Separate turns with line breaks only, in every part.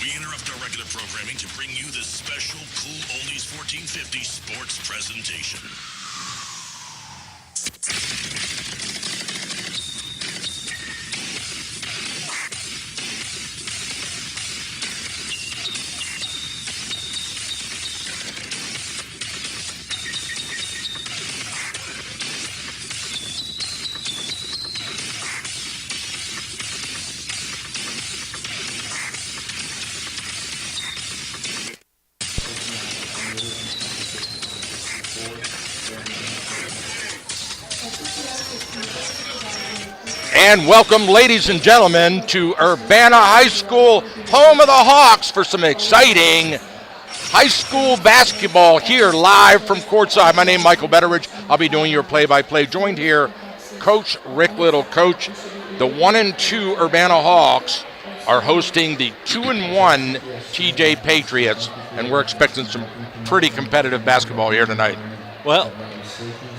We interrupt our regular programming to bring you this special Cool Oldies 1450 sports presentation.
And welcome, ladies and gentlemen, to Urbana High School, home of the Hawks, for some exciting high school basketball here live from courtside. My name is Michael Betteridge. I'll be doing your play-by-play. Joined here, Coach Rick Little. Coach, the 1-2 Urbana Hawks are hosting the 2-1 TJ Patriots, and we're expecting some pretty competitive basketball here tonight.
Well,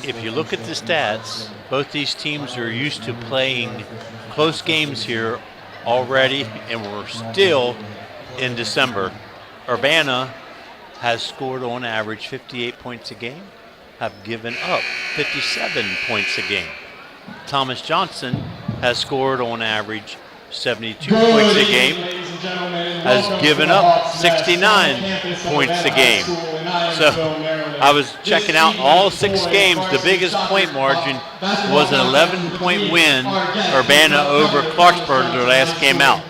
if you look at the stats, both these teams are used to playing close games here already, and we're still in December. Urbana has scored on average 58 points a game, have given up 57 points a game. Thomas Johnson has scored on average 72 points a game, has given up 69 points a game. So I was checking out all 6 games. The biggest point margin was an 11-point win, Urbana over Clarksburg, their last game out.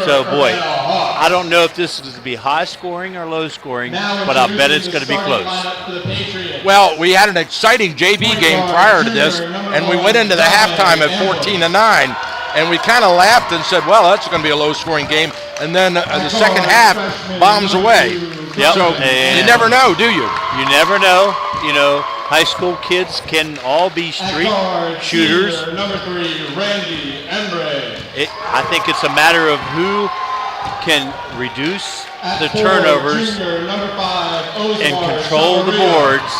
So, boy, I don't know if this is going to be high scoring or low scoring, but I bet it's going to be close.
Well, we had an exciting JV game prior to this, and we went into the halftime at 14-9. And we kind of laughed and said, well, that's going to be a low-scoring game. And then the second half bombs away.
Yep.
So you never know, do you?
You never know. You know, high school kids can all be street shooters.
Number 3, Randy Embre.
I think it's a matter of who can reduce the turnovers and control the boards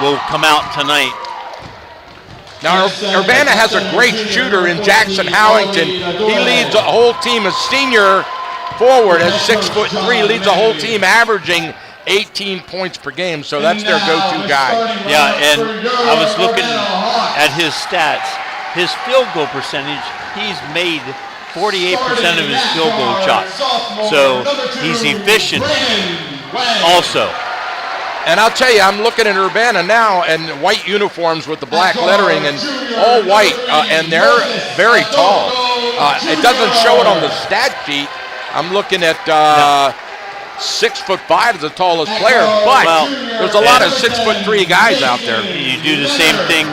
will come out tonight.
Now, Urbana has a great shooter in Jackson Howington. He leads the whole team, a senior forward at 6'3", leads the whole team averaging 18 points per game, so that's their go-to guy.
Yeah, and I was looking at his stats. His field goal percentage, he's made 48% of his field goal shots. So he's efficient also.
And I'll tell you, I'm looking at Urbana now, and white uniforms with the black lettering, and all white, and they're very tall. It doesn't show it on the stat sheet. I'm looking at 6'5" is the tallest player, but there's a lot of 6'3" guys out there.
You do the same thing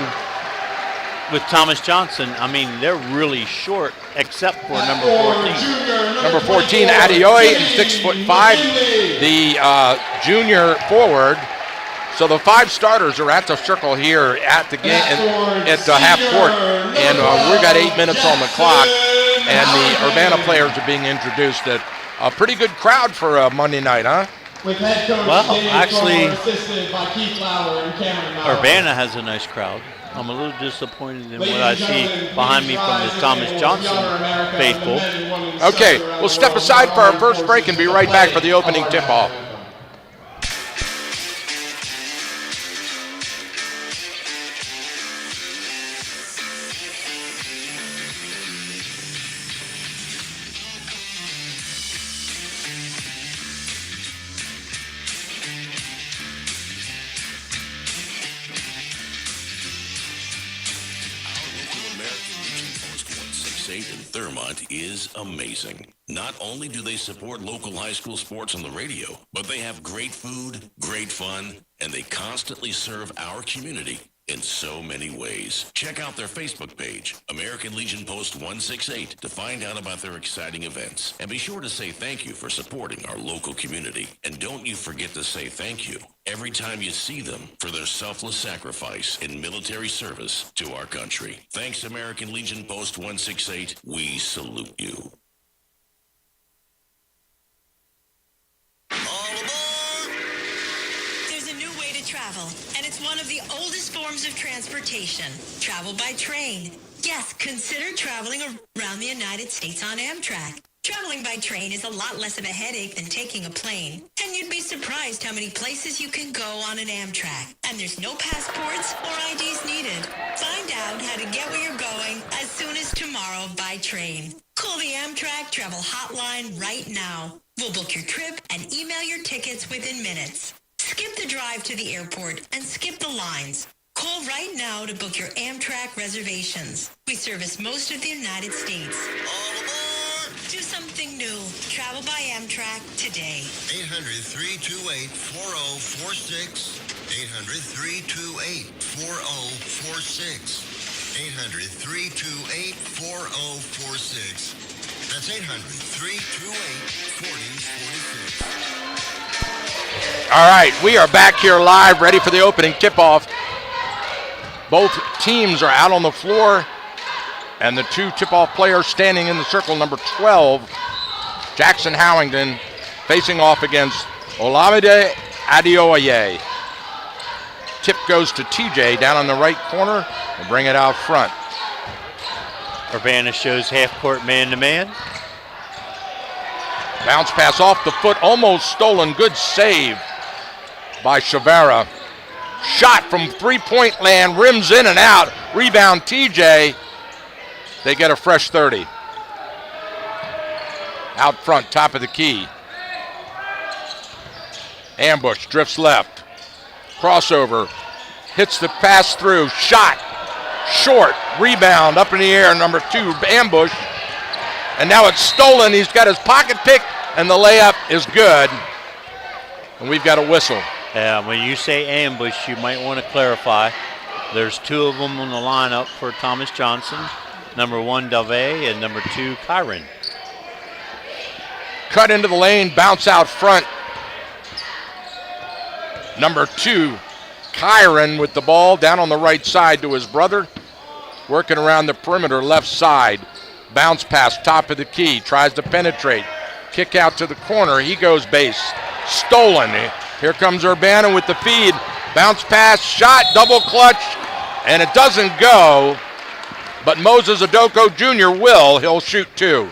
with Thomas Johnson. I mean, they're really short, except for number 14.
Number 14, Adeoye, is 6'5", the junior forward. So the 5 starters are at the circle here at the game at half court, and we've got 8 minutes on the clock, and the Urbana players are being introduced. At a pretty good crowd for a Monday night, huh?
Well, actually, Urbana has a nice crowd. I'm a little disappointed in what I see behind me from the Thomas Johnson faithful.
Okay, we'll step aside for our first break and be right back for the opening tip-off.
In Thurmont is amazing. Not only do they support local high school sports on the radio, but they have great food, great fun, and they constantly serve our community in so many ways. Check out their Facebook page, American Legion Post 168, to find out about their exciting events. And be sure to say thank you for supporting our local community. And don't you forget to say thank you every time you see them for their selfless sacrifice in military service to our country. Thanks, American Legion Post 168. We salute you.
Travel, and it's one of the oldest forms of transportation. Travel by train. Yes, consider traveling around the United States on Amtrak. Traveling by train is a lot less of a headache than taking a plane. And you'd be surprised how many places you can go on an Amtrak. And there's no passports or IDs needed. Find out how to get where you're going as soon as tomorrow by train. Call the Amtrak Travel Hotline right now. We'll book your trip and email your tickets within minutes. Skip the drive to the airport and skip the lines. Call right now to book your Amtrak reservations. We service most of the United States.
All aboard!
Do something new. Travel by Amtrak today.
800-328-4046. 800-328-4046. 800-328-4046. That's 800-328-4046.
All right, we are back here live, ready for the opening tip-off. Both teams are out on the floor, and the two tip-off players standing in the circle, number 12, Jackson Howington, facing off against Olamide Adeoye. Tip goes to TJ down on the right corner and bring it out front.
Urbana shows half-court man-to-man.
Bounce pass off the foot, almost stolen. Good save by Shavara. Shot from three-point land, rims in and out. Rebound TJ. They get a fresh 30. Out front, top of the key. Ambush, drifts left. Crossover, hits the pass through. Shot, short, rebound, up in the air, number 2, Ambush. And now it's stolen. He's got his pocket pick, and the layup is good. And we've got a whistle.
When you say ambush, you might want to clarify. There's 2 of them on the lineup for Thomas Johnson. Number 1, Dave, and number 2, Kyron.
Cut into the lane, bounce out front. Number 2, Kyron with the ball down on the right side to his brother. Working around the perimeter, left side. Bounce pass, top of the key, tries to penetrate. Kick out to the corner, he goes base. Stolen. Here comes Urbana with the feed. Bounce pass, shot, double clutch, and it doesn't go. But Moses Adoko Jr. will. He'll shoot 2.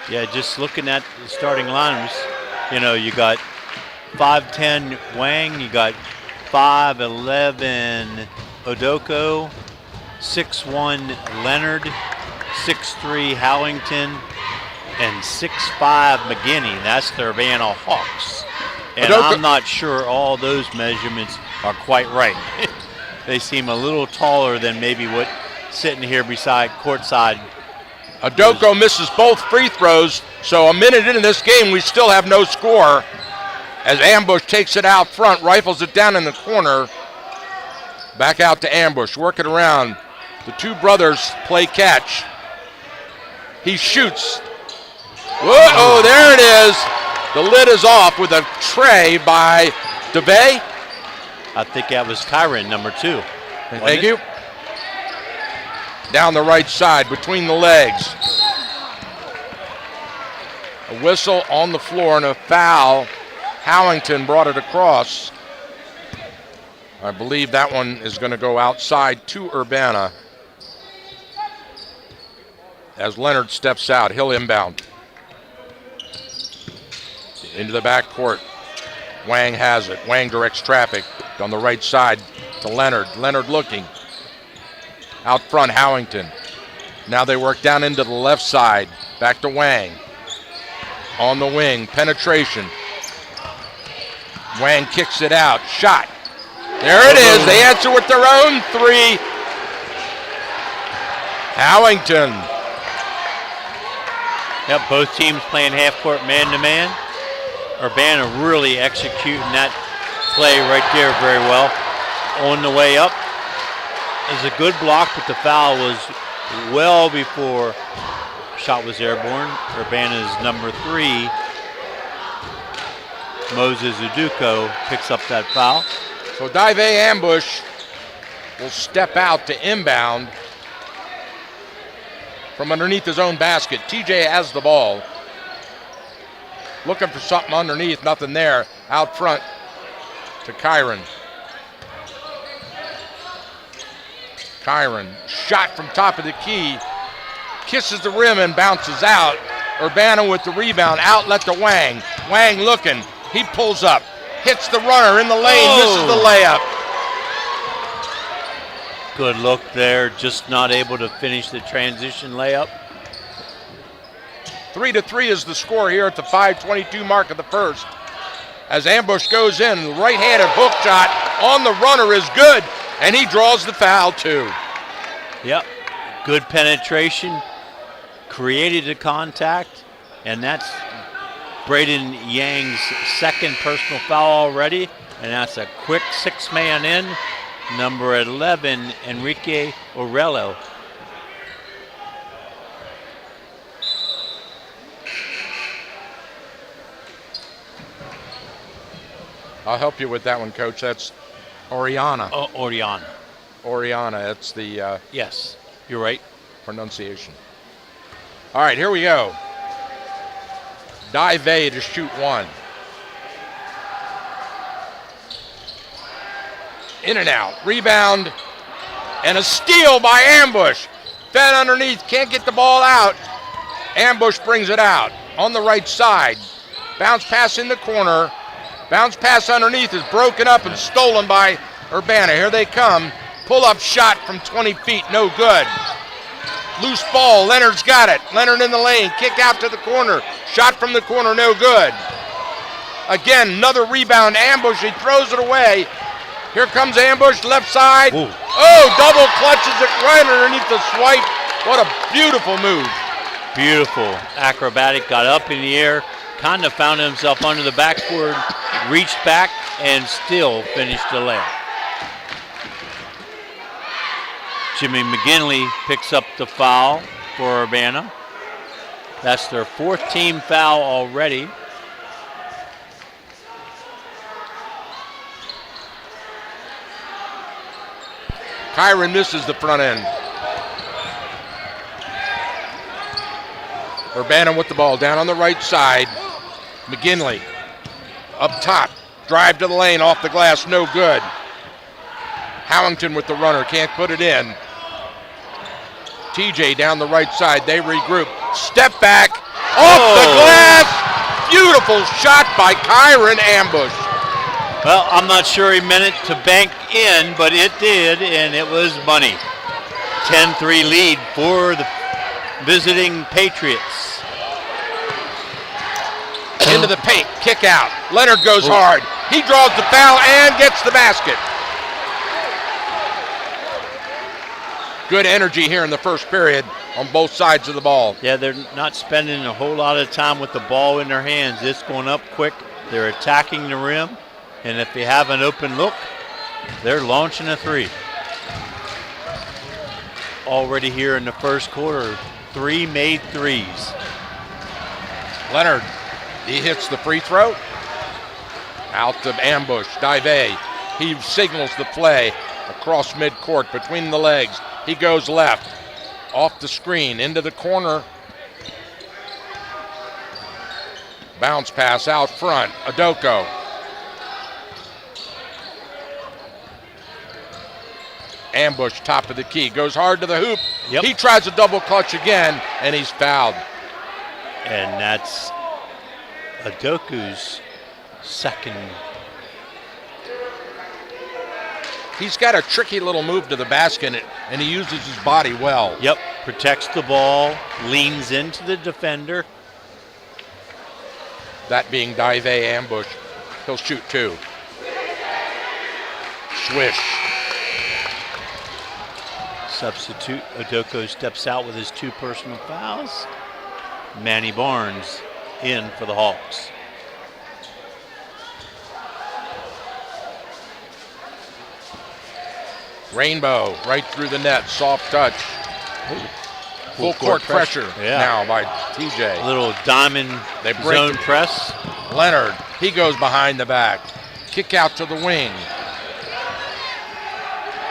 Yeah, just looking at the starting lineups, you got 5'10" Wang, you got 5'11" Odoko, 6'1" Leonard, 6'3" Howington, and 6'5" McGinney. That's the Urbana Hawks. And
Odoko,
I'm not sure all those measurements are quite right. They seem a little taller than maybe what sitting here beside courtside.
Adoko misses both free throws, so a minute into this game, we still have no score. As Ambush takes it out front, rifles it down in the corner. Back out to Ambush, working around. The 2 brothers play catch. He shoots. Whoa, there it is. The lid is off with a tray by DeVay.
I think that was Kyron, number 2.
Thank you. Down the right side, between the legs. A whistle on the floor and a foul. Howington brought it across. I believe that one is going to go outside to Urbana. As Leonard steps out, he'll inbound. Into the backcourt. Wang has it. Wang directs traffic on the right side to Leonard. Leonard looking. Out front, Howington. Now they work down into the left side. Back to Wang. On the wing, penetration. Wang kicks it out. Shot. There it is. They answer with their own 3. Howington.
Yep, both teams playing half-court man-to-man. Urbana really executing that play right there very well. On the way up is a good block, but the foul was well before shot was airborne. Urbana's number 3, Moses Uduko, picks up that foul.
So Dive Ambush will step out to inbound from underneath his own basket. TJ has the ball. Looking for something underneath, nothing there. Out front to Kyron. Kyron, shot from top of the key, kisses the rim and bounces out. Urbana with the rebound, outlet to Wang. Wang looking, he pulls up, hits the runner in the lane, misses the layup.
Good look there, just not able to finish the transition layup.
3-3 is the score here at the 5:22 mark of the first. As Ambush goes in, the right-handed hook shot on the runner is good, and he draws the foul too.
Yep, good penetration, created a contact, and that's Braden Yang's second personal foul already, and that's a quick 6-man in. Number 11, Enrique Orello.
I'll help you with that one, Coach. That's Oriana.
Oh, Oriana.
Oriana, that's the
Yes, you're right.
pronunciation. All right, here we go. Dive to shoot one. In and out, rebound, and a steal by Ambush. Fed underneath, can't get the ball out. Ambush brings it out on the right side. Bounce pass in the corner. Bounce pass underneath is broken up and stolen by Urbana. Here they come. Pull-up shot from 20 feet, no good. Loose ball, Leonard's got it. Leonard in the lane, kick out to the corner. Shot from the corner, no good. Again, another rebound, Ambush, he throws it away. Here comes Ambush, left side.
Ooh.
Oh, double clutches it right underneath the swipe. What a beautiful move.
Beautiful, acrobatic, got up in the air, kind of found himself under the backboard, reached back, and still finished the layup. Jimmy McGinley picks up the foul for Urbana. That's their fourth team foul already.
Kyron misses the front end. Urbana with the ball down on the right side. McGinley up top, drive to the lane, off the glass, no good. Howington with the runner, can't put it in. TJ down the right side, they regroup. Step back, off the glass. Beautiful shot by Kyron Ambush.
Well, I'm not sure he meant it to bank in, but it did, and it was money. 10-3 lead for the visiting Patriots.
Into the paint, kick out. Leonard goes hard. He draws the foul and gets the basket. Good energy here in the first period on both sides of the ball.
Yeah, they're not spending a whole lot of time with the ball in their hands. It's going up quick. They're attacking the rim, and if they have an open look, they're launching a three. Already here in the first quarter, 3 made threes.
Leonard, he hits the free throw. Out to Ambush, Dive. He signals the play across midcourt between the legs. He goes left, off the screen, into the corner. Bounce pass out front, Adoko. Ambush, top of the key, goes hard to the hoop.
Yep.
He tries a double clutch again, and he's fouled.
And that's Adoku's second.
He's got a tricky little move to the basket, and he uses his body well.
Yep, protects the ball, leans into the defender.
That being Dive Ambush. He'll shoot two. Swish.
Substitute, Adoko steps out with his 2 personal fouls. Manny Barnes in for the Hawks.
Rainbow right through the net, soft touch. Full court pressure now by TJ.
Little diamond
They break
zone
it.
press.
Leonard, he goes behind the back. Kick out to the wing.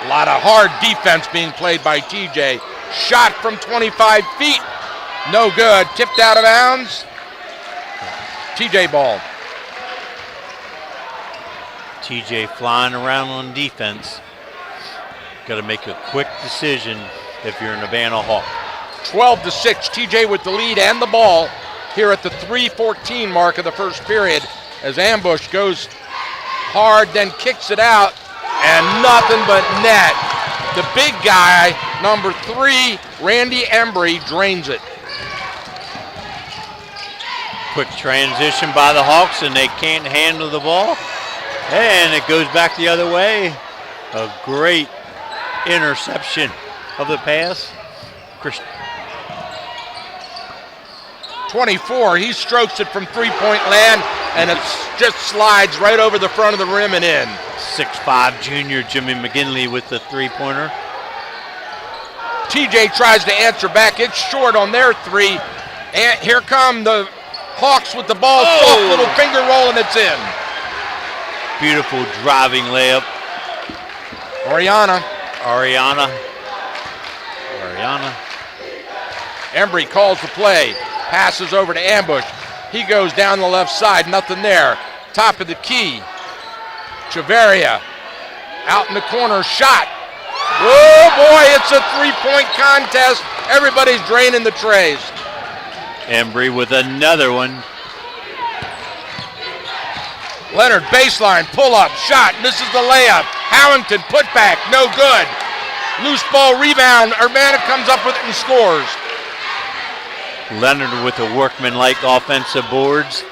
A lot of hard defense being played by TJ. Shot from 25 feet. No good. Tipped out of bounds. TJ ball.
TJ flying around on defense. Got to make a quick decision if you're an Urbana Hawk.
12-6. TJ with the lead and the ball. here at the 3:14 mark of the first period as Ambush goes hard, then kicks it out, and nothing but net. The big guy, number 3, Randy Embry, drains it.
Quick transition by the Hawks, and they can't handle the ball. And it goes back the other way. A great interception of the pass.
24, he strokes it from three-point land, and it just slides right over the front of the rim and in.
6'5" junior Jimmy McGinley with the three-pointer.
TJ tries to answer back. It's short on their 3. And here come the Hawks with the ball. Soft little finger roll, and it's in.
Beautiful driving layup.
Oriana. Embry calls the play. Passes over to Ambush. He goes down the left side. Nothing there. Top of the key. Chavarria. Out in the corner. Shot. Oh, boy, it's a three-point contest. Everybody's draining the trays.
Embry with another one.
Leonard, baseline, pull-up, shot. This is the layup. Howington, put back, no good. Loose ball rebound. Urbana comes up with it and scores.
Leonard with the workman-like offensive boards.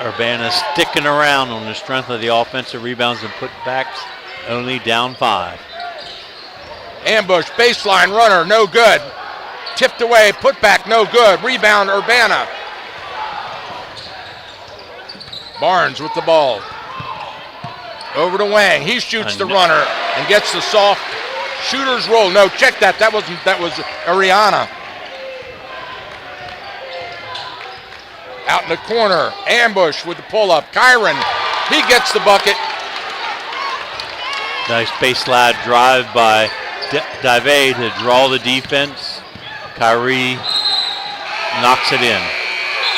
Urbana sticking around on the strength of the offensive rebounds and putbacks, only down 5.
Ambush, baseline runner, no good. Tipped away, put back, no good. Rebound, Urbana. Barnes with the ball. Over to Wang. He shoots the runner and gets the soft shooter's roll. No, check that. That was Ariana. Out in the corner. Ambush with the pull-up. Kyron. He gets the bucket.
Nice baseline drive by Dave to draw the defense. Kyrie knocks it in.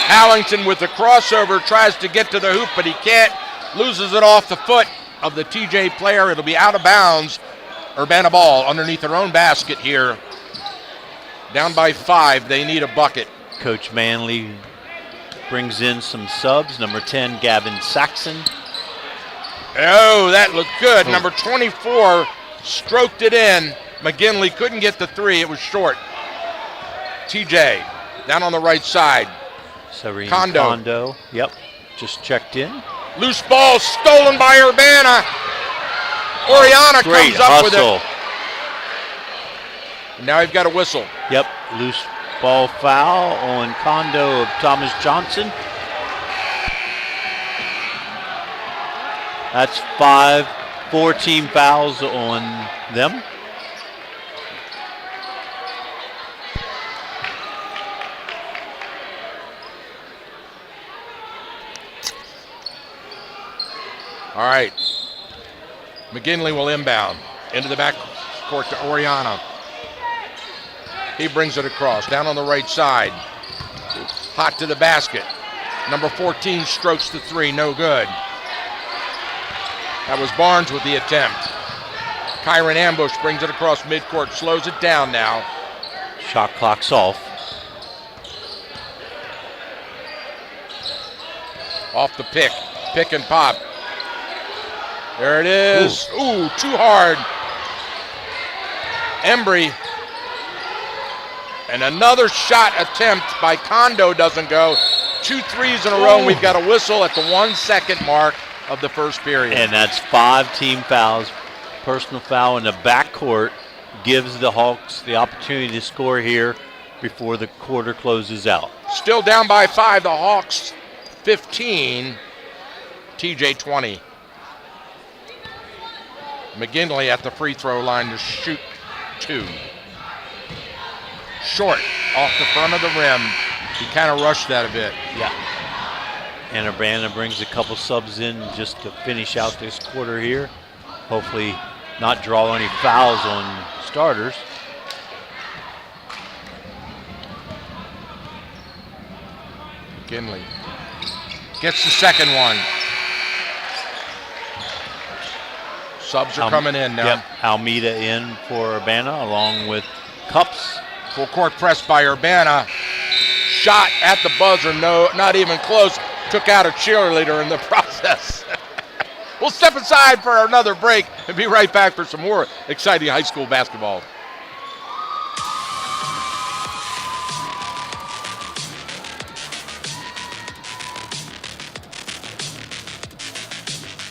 Howington with the crossover tries to get to the hoop, but he can't. Loses it off the foot of the TJ player. It'll be out of bounds. Urbana ball underneath their own basket here. Down by 5. They need a bucket.
Coach Manley brings in some subs. Number 10, Gavin Saxon.
Oh, that looked good. Number 24 stroked it in. McGinley couldn't get the 3. It was short. TJ down on the right side.
Serene
Kondo.
Kondo. Yep, just checked in.
Loose ball stolen by Urbana. Oriana
Great
comes up
hustle.
with it. Now you've got a whistle.
Yep, loose ball foul on Kondo of Thomas Johnson. That's 4 team fouls on them.
All right. McGinley will inbound into the back court to Oriana. He brings it across, down on the right side. Hot to the basket. Number 14 strokes the 3, no good. That was Barnes with the attempt. Kyron Ambush brings it across midcourt, slows it down now.
Shot clock's off.
Off the pick and pop. There it is. Ooh, too hard. Embry. And another shot attempt by Kondo doesn't go. 2 threes in a row, and we've got a whistle at the 1 second mark of the first period.
And that's 5 team fouls. Personal foul in the backcourt gives the Hawks the opportunity to score here before the quarter closes out.
Still down by 5, the Hawks 15, TJ 20. McGinley at the free throw line to shoot 2. Short, off the front of the rim. He kind of rushed that a bit.
Yeah. And Urbana brings a couple subs in just to finish out this quarter here. Hopefully not draw any fouls on starters.
McGinley gets the second one. Subs are coming in now.
Yep, Almeida in for Urbana along with Cups.
Full court press by Urbana. Shot at the buzzer, no, not even close. Took out a cheerleader in the process. We'll step aside for another break and be right back for some more exciting high school basketball.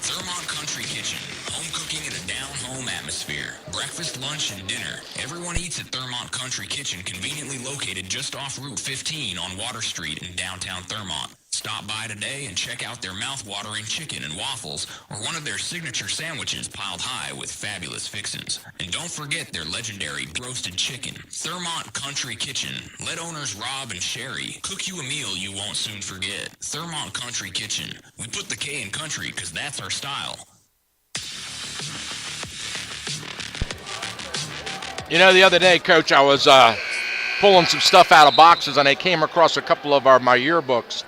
Thermont Country Kitchen. Home cooking in a down-home atmosphere. Breakfast, lunch, and dinner. Everyone eats at Thermont Country Kitchen, conveniently located just off Route 15 on Water Street in downtown Thermont. Stop by today and check out their mouth-watering chicken and waffles or one of their signature sandwiches piled high with fabulous fixins. And don't forget their legendary roasted chicken. Thermont Country Kitchen. Let owners Rob and Sherry cook you a meal you won't soon forget. Thermont Country Kitchen. We put the K in country because that's our style.
You know, the other day, Coach, I was pulling some stuff out of boxes, and I came across a couple of my yearbooks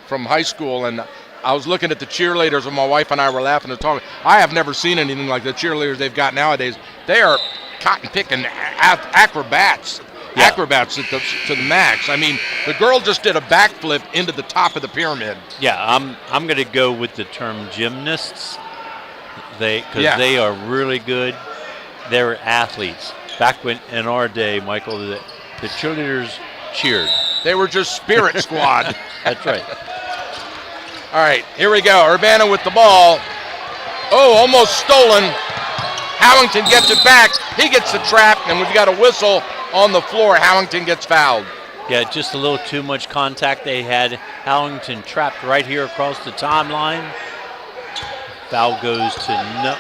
from high school, and I was looking at the cheerleaders, and my wife and I were laughing and talking. I have never seen anything like the cheerleaders they've got nowadays. They are cotton-picking acrobats.
Yeah.
Acrobats to the max. I mean, the girl just did a backflip into the top of the pyramid.
Yeah, I'm going to go with the term gymnasts. They are really good. They're athletes. Back when in our day, Michael, the cheerleaders cheered.
They were just spirit squad.
That's right.
All right, here we go. Urbana with the ball. Oh, almost stolen. Howington gets it back. He gets the trap, and we've got a whistle on the floor. Howington gets fouled.
Yeah, just a little too much contact. They had Howington trapped right here across the timeline. Foul goes to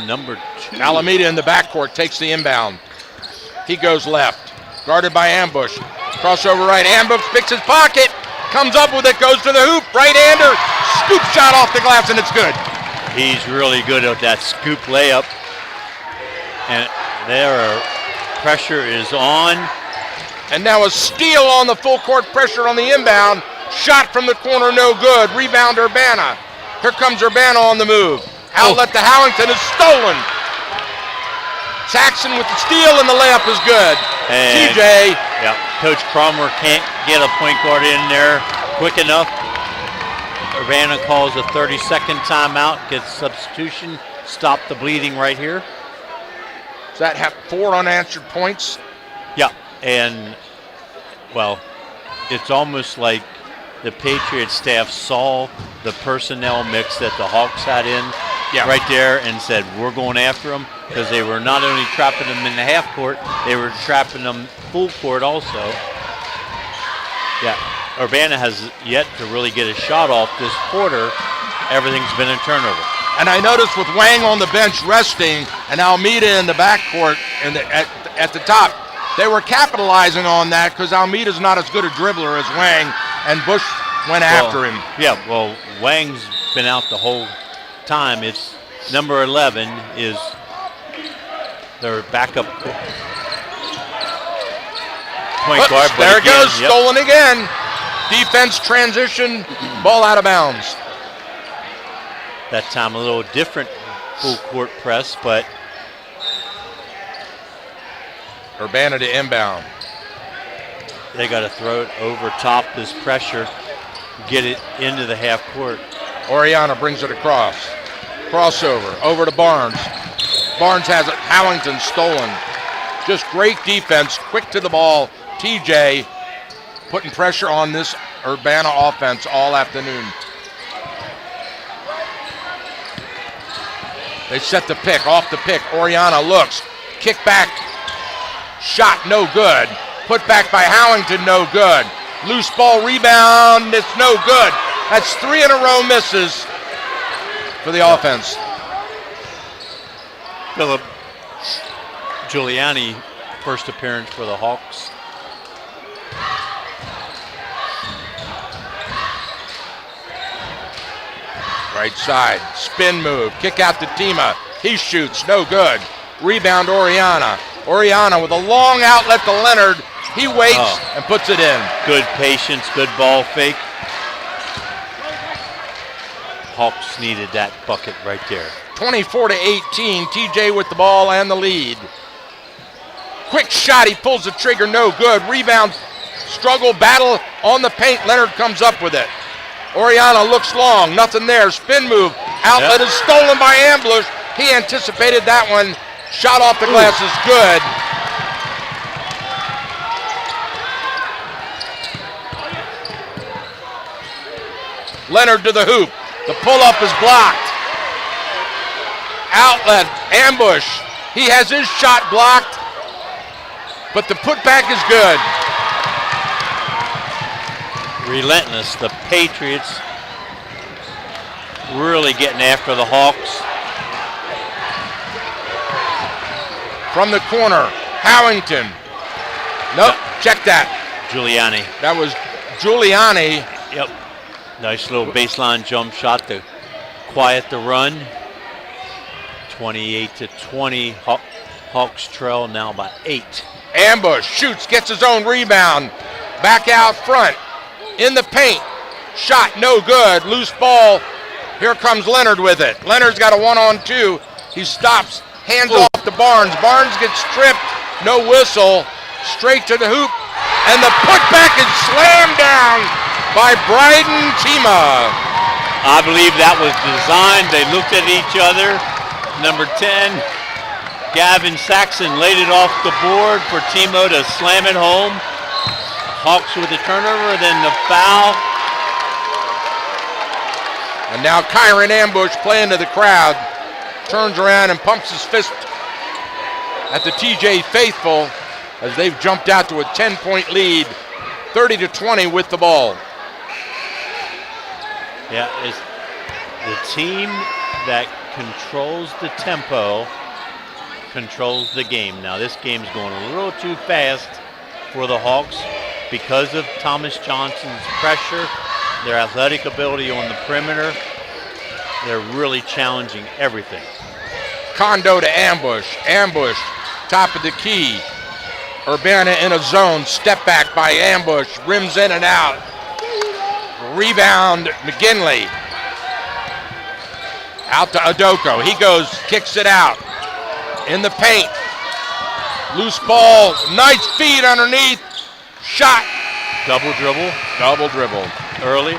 number 2.
Alameda in the backcourt takes the inbound. He goes left. Guarded by Ambush. Crossover right. Ambush picks his pocket. Comes up with it. Goes to the hoop. Right-hander. Scoop shot off the glass, and it's good.
He's really good at that scoop layup. And there, pressure is on.
And now a steal on the full court pressure on the inbound. Shot from the corner, no good. Rebound Urbana. Here comes Urbana on the move. Outlet to Howington is stolen. Saxon with the steal, and the layup is good.
And
TJ.
Yeah, Coach Cromer can't get a point guard in there quick enough. Urbana calls a 30-second timeout, gets substitution, stop the bleeding right here.
Does that have 4 unanswered points?
Yeah, and, well, it's almost like the Patriots staff saw the personnel mix that the Hawks had in right there and said, we're going after them, because they were not only trapping them in the half court, they were trapping them full court also. Yeah, Urbana has yet to really get a shot off this quarter. Everything's been a turnover.
And I noticed with Wang on the bench resting and Almeida in the backcourt and at the top, they were capitalizing on that because Almeida's not as good a dribbler as Wang, and Bush went after him.
Yeah, well, Wang's been out the whole time. It's number 11 is their backup point guard. But
there it goes, stolen again. Defense transition, ball out of bounds.
That time a little different full court press, but
Urbana to inbound.
They got to throw it over top this pressure, get it into the half court.
Oriana brings it across. Crossover, over to Barnes. Barnes has it, Howington stolen. Just great defense, quick to the ball. TJ putting pressure on this Urbana offense all afternoon. They set the pick, off the pick. Oriana looks, kick back, shot no good. Put back by Howington, no good. Loose ball rebound, it's no good. That's 3 in a row misses for the offense.
Philip Giuliani, first appearance for the Hawks.
Right side, spin move, kick out to Tima. He shoots, no good. Rebound Oriana. Oriana with a long outlet to Leonard. He waits and puts it in.
Good patience, good ball fake. Hawks needed that bucket right there.
24-18, TJ with the ball and the lead. Quick shot, he pulls the trigger, no good. Rebound, struggle, battle on the paint. Leonard comes up with it. Oriana looks long, nothing there. Spin move, outlet is stolen by Ambush. He anticipated that one. Shot off the glass is good. Leonard to the hoop. The pull-up is blocked. Outlet, Ambush. He has his shot blocked, but the putback is good.
Relentless. The Patriots really getting after the Hawks.
From the corner, Howington. Nope, check that.
Giuliani.
That was Giuliani.
Yep. Nice little baseline jump shot to quiet the run. 28-20. Hawks trail now by 8.
Ambush shoots, gets his own rebound. Back out front. In the paint. Shot no good. Loose ball. Here comes Leonard with it. Leonard's got a 1-on-2. He stops. Hands off to Barnes. Barnes gets stripped. No whistle. Straight to the hoop. And the putback is slammed down by Bryden Tima.
I believe that was designed. They looked at each other. Number 10, Gavin Saxon laid it off the board for Timo to slam it home. Hawks with the turnover, then the foul.
And now Kyron Ambush playing to the crowd. Turns around and pumps his fist at the TJ Faithful as they've jumped out to a 10-point lead, 30-20 with the ball.
Yeah, it's the team that controls the tempo, controls the game. Now this game's going a little too fast for the Hawks because of Thomas Johnson's pressure, their athletic ability on the perimeter. They're really challenging everything.
Kondo to Ambush. Ambush, top of the key. Urbana in a zone. Step back by Ambush. Rims in and out. Rebound, McGinley. Out to Adoko. He goes, kicks it out. In the paint. Loose ball. Nice feed underneath. Shot.
Double dribble.
Double dribble.
Early.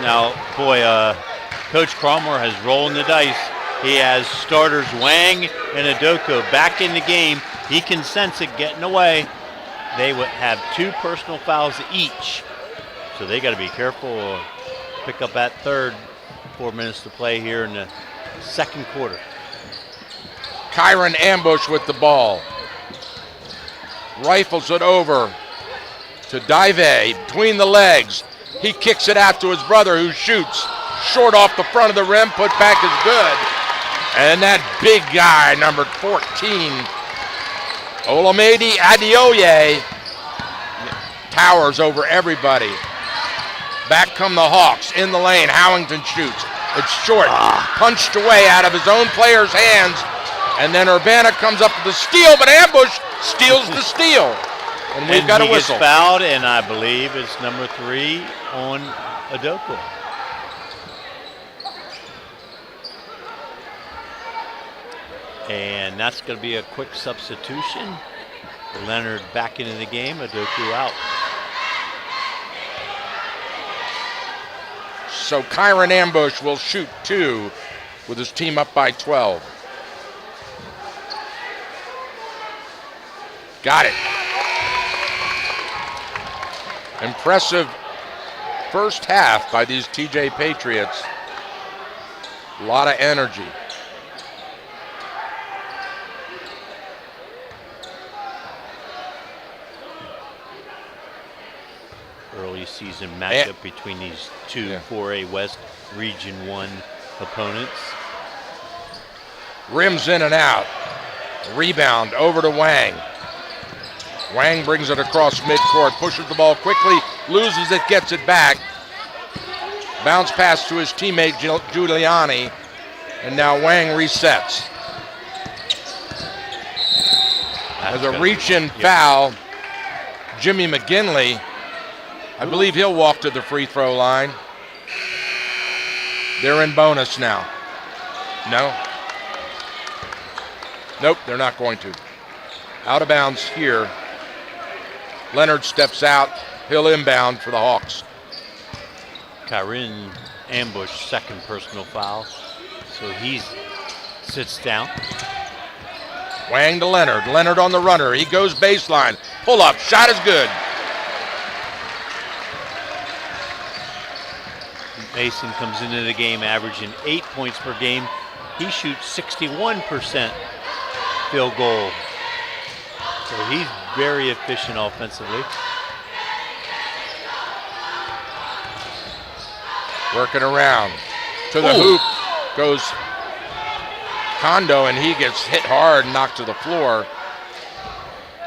Now, boy, Coach Cromwell has rolling the dice. He has starters Wang and Adoko back in the game. He can sense it getting away. They would have 2 personal fouls each. So they got to be careful. Pick up that third. 4 minutes to play here in the second quarter.
Kyron Ambush with the ball. Rifles it over to Dive between the legs. He kicks it out to his brother who shoots. Short off the front of the rim. Put back is good. And that big guy, number 14, Olamide Adeoye, towers over everybody. Back come the Hawks in the lane. Howington shoots. It's short. Punched away out of his own player's hands. And then Urbana comes up with the steal, but Ambush steals the steal. And we've got a whistle.
He gets fouled, and I believe it's number 3 on Adoko. And that's going to be a quick substitution. Leonard back into the game, Adoko out.
So Kyron Ambush will shoot 2 with his team up by 12. Got it. Impressive first half by these TJ Patriots. A lot of energy.
Early season matchup between these two 4A West Region 1 opponents.
Rims in and out. Rebound over to Wang. Wang brings it across midcourt, pushes the ball quickly, loses it, gets it back. Bounce pass to his teammate Giuliani, and now Wang resets. As a reach-in foul, Jimmy McGinley, I believe he'll walk to the free throw line. They're in bonus now. No? Nope, they're not going to. Out of bounds here. Leonard steps out. He'll inbound for the Hawks.
Kyrin Ambush, second personal foul. So he sits down.
Wang to Leonard. Leonard on the runner. He goes baseline. Pull up. Shot is good.
Mason comes into the game averaging 8 points per game. He shoots 61% field goal. So he's very efficient offensively.
Working around. To the hoop goes Kondo, and he gets hit hard and knocked to the floor.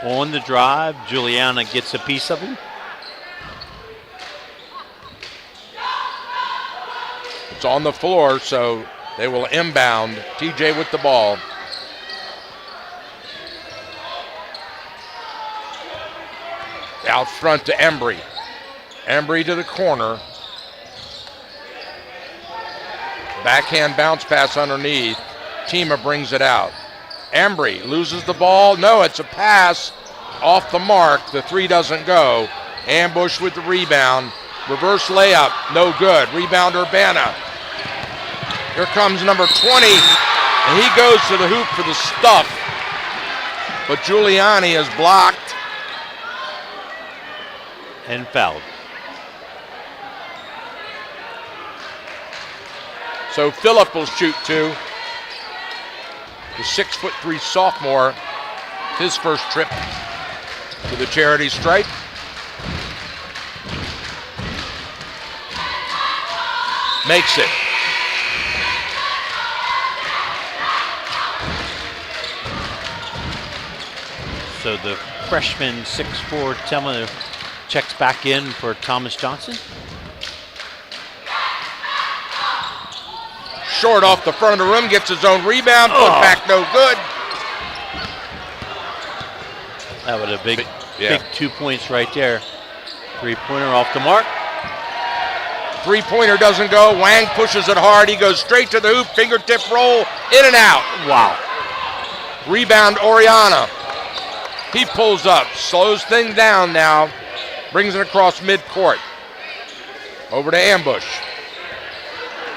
On the drive, Juliana gets a piece of him.
It's on the floor, so they will inbound. TJ with the ball. Out front to Embry. Embry to the corner. Backhand bounce pass underneath. Tima brings it out. Embry loses the ball. No, it's a pass off the mark. The three doesn't go. Ambush with the rebound. Reverse layup, no good. Rebound Urbana. Here comes number 20, and he goes to the hoop for the stuff. But Giuliani is blocked.
And fouled.
So Phillip will shoot two. The 6'3" sophomore, his first trip to the charity stripe. Makes it.
So the freshman 6'4" Telma checks back in for Thomas Johnson.
Short off the front of the rim, gets his own rebound, put back no good.
That was a big 2 points right there. Three-pointer off the mark.
Three-pointer doesn't go. Wang pushes it hard. He goes straight to the hoop, fingertip roll, in and out.
Wow.
Rebound Oriana. He pulls up, slows things down now, brings it across midcourt. Over to Ambush.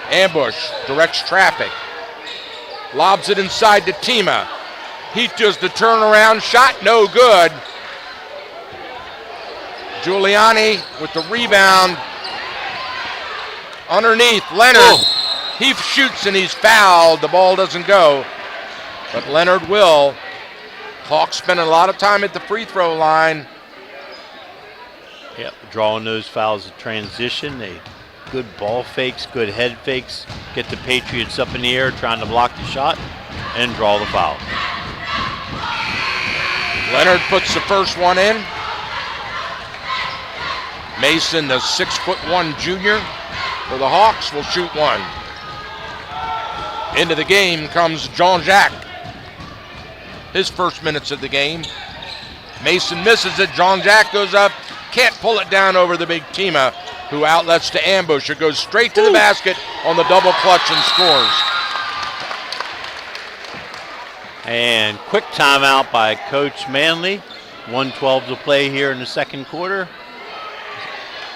Ambush directs traffic. Lobs it inside to Tima. He does the turnaround shot, no good. Giuliani with the rebound. Underneath, Leonard. He shoots and he's fouled. The ball doesn't go, but Leonard will. Hawks spending a lot of time at the free throw line.
Yep, drawing those fouls in transition. They good ball fakes, good head fakes. Get the Patriots up in the air trying to block the shot and draw the foul.
Leonard puts the first one in. Mason, the 6'1" junior for the Hawks, will shoot one. Into the game comes Jean-Jacques. His first minutes of the game. Mason misses it. Jean-Jacques goes up. Can't pull it down over the big Tima, who outlets to Ambush. It goes straight to the basket on the double clutch and scores.
And quick timeout by Coach Manley. 1:12 to play here in the second quarter.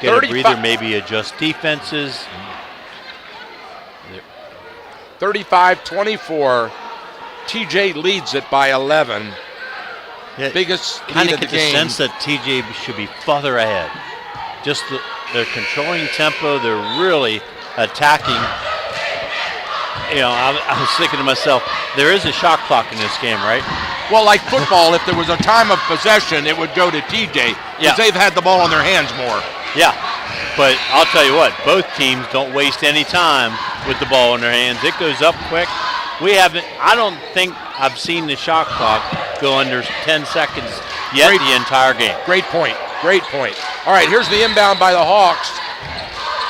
Get a breather, maybe adjust defenses.
35-24. TJ leads it by 11. Biggest
kind
lead
of
of the
get the
game.
sense that TJ should be further ahead. Just they're controlling tempo. They're really attacking. You know, I was thinking to myself, there is a shot clock in this game, right?
Well, like football, if there was a time of possession, it would go to TJ because they've had the ball on their hands more.
Yeah, but I'll tell you what, both teams don't waste any time with the ball in their hands. It goes up quick. I don't think I've seen the shot clock go under 10 seconds yet the entire game.
Great point. Great point. All right, here's the inbound by the Hawks.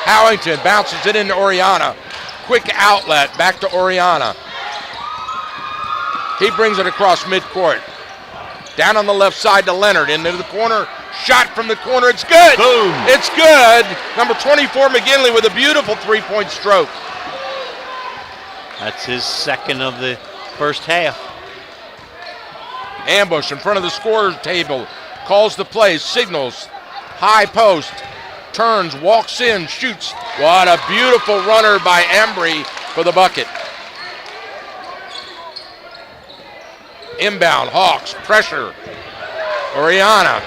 Howington bounces it into Oriana. Quick outlet back to Oriana. He brings it across midcourt. Down on the left side to Leonard. Into the corner. Shot from the corner. It's good.
Boom.
It's good. Number 24, McGinley, with a beautiful three-point stroke.
That's his second of the first half.
Ambush in front of the scorer's table. Calls the play, signals. High post. Turns, walks in, shoots. What a beautiful runner by Embry for the bucket. Inbound, Hawks, pressure. Oriana.